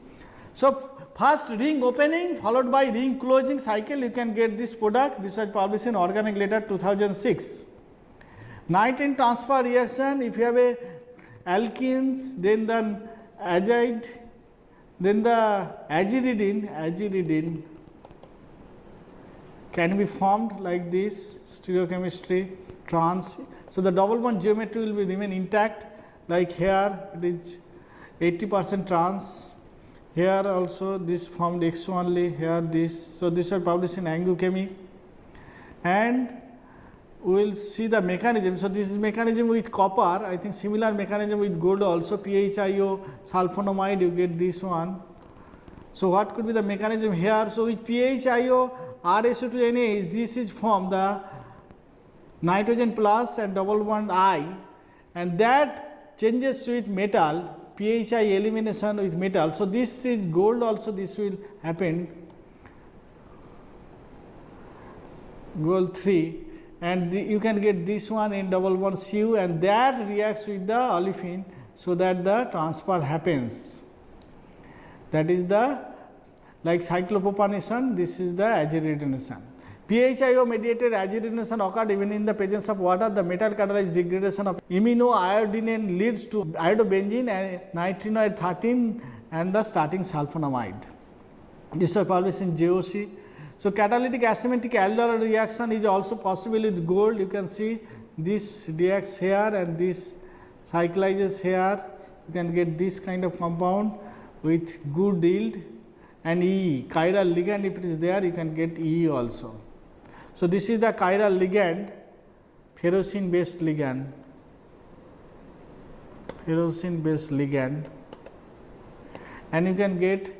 So first ring opening followed by ring closing cycle, you can get this product. This was published in Organic Letter 2006. 19 transfer reaction, if you have a alkenes, then the azide, then the aziridine can be formed like this, stereochemistry, trans. So the double bond geometry will remain intact, like here it is 80% trans, here also this formed X only, here this. So this was published in Anglo Chemi, and we will see the mechanism. So this is mechanism with copper, I think similar mechanism with gold also, PHIO sulfonamide, you get this one. So what could be the mechanism here? So with PHIO RSO2NH, this is formed the nitrogen plus and double bond I, and that changes with metal, PHI elimination with metal. So this is gold also, this will happen, gold 3, and you can get this one in double bond Cu, and that reacts with the olefin, so that the transfer happens. That is the like cyclopropanation, this is the aziridination. PHIO mediated aziridination occurred even in the presence of water. The metal catalyzed degradation of iminoiodine leads to iodobenzene and nitrenoid 13 and the starting sulfonamide. This was published in JOC. So catalytic asymmetric aldehyde reaction is also possible with gold. You can see this reacts here and this cyclizes here. You can get this kind of compound with good yield, and E, chiral ligand, if it is there, you can get E also. So this is the chiral ligand, ferrocene based ligand, and you can get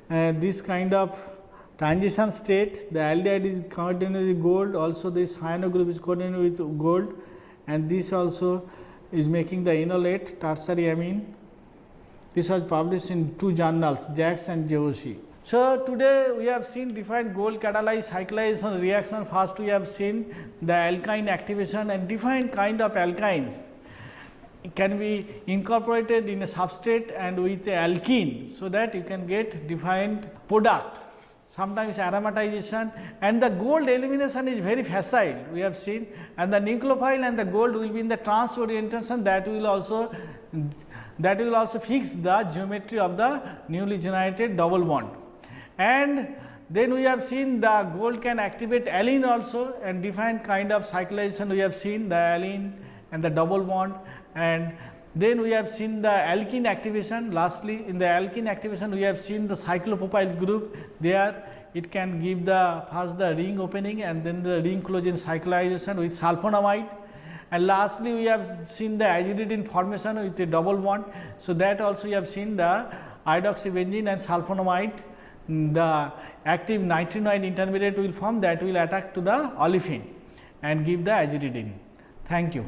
this kind of transition state. The aldehyde is coordinated with gold, also this cyano group is coordinated with gold, and this also is making the enolate tertiary amine. This was published in 2 journals, JACS and JOC. So today we have seen different gold catalyzed cyclization reaction. First we have seen the alkyne activation, and different kind of alkynes can be incorporated in a substrate and with a alkene, so that you can get different product. sometimes aromatization, and the gold elimination is very facile, we have seen, and the nucleophile and the gold will be in the trans orientation, that will also fix the geometry of the newly generated double bond. And then we have seen the gold can activate alene also, and different kind of cyclization we have seen, the alene and the double bond. And then we have seen the alkene activation. Lastly, in the alkene activation we have seen the cyclopropyl group, there it can give the first the ring opening and then the ring closing cyclization with sulfonamide. And lastly, we have seen the aziridine formation with a double bond. So, that also we have seen the iodoxybenzene and sulfonamide, the active nitrosamine intermediate will form, that will attack to the olefin and give the aziridine. Thank you.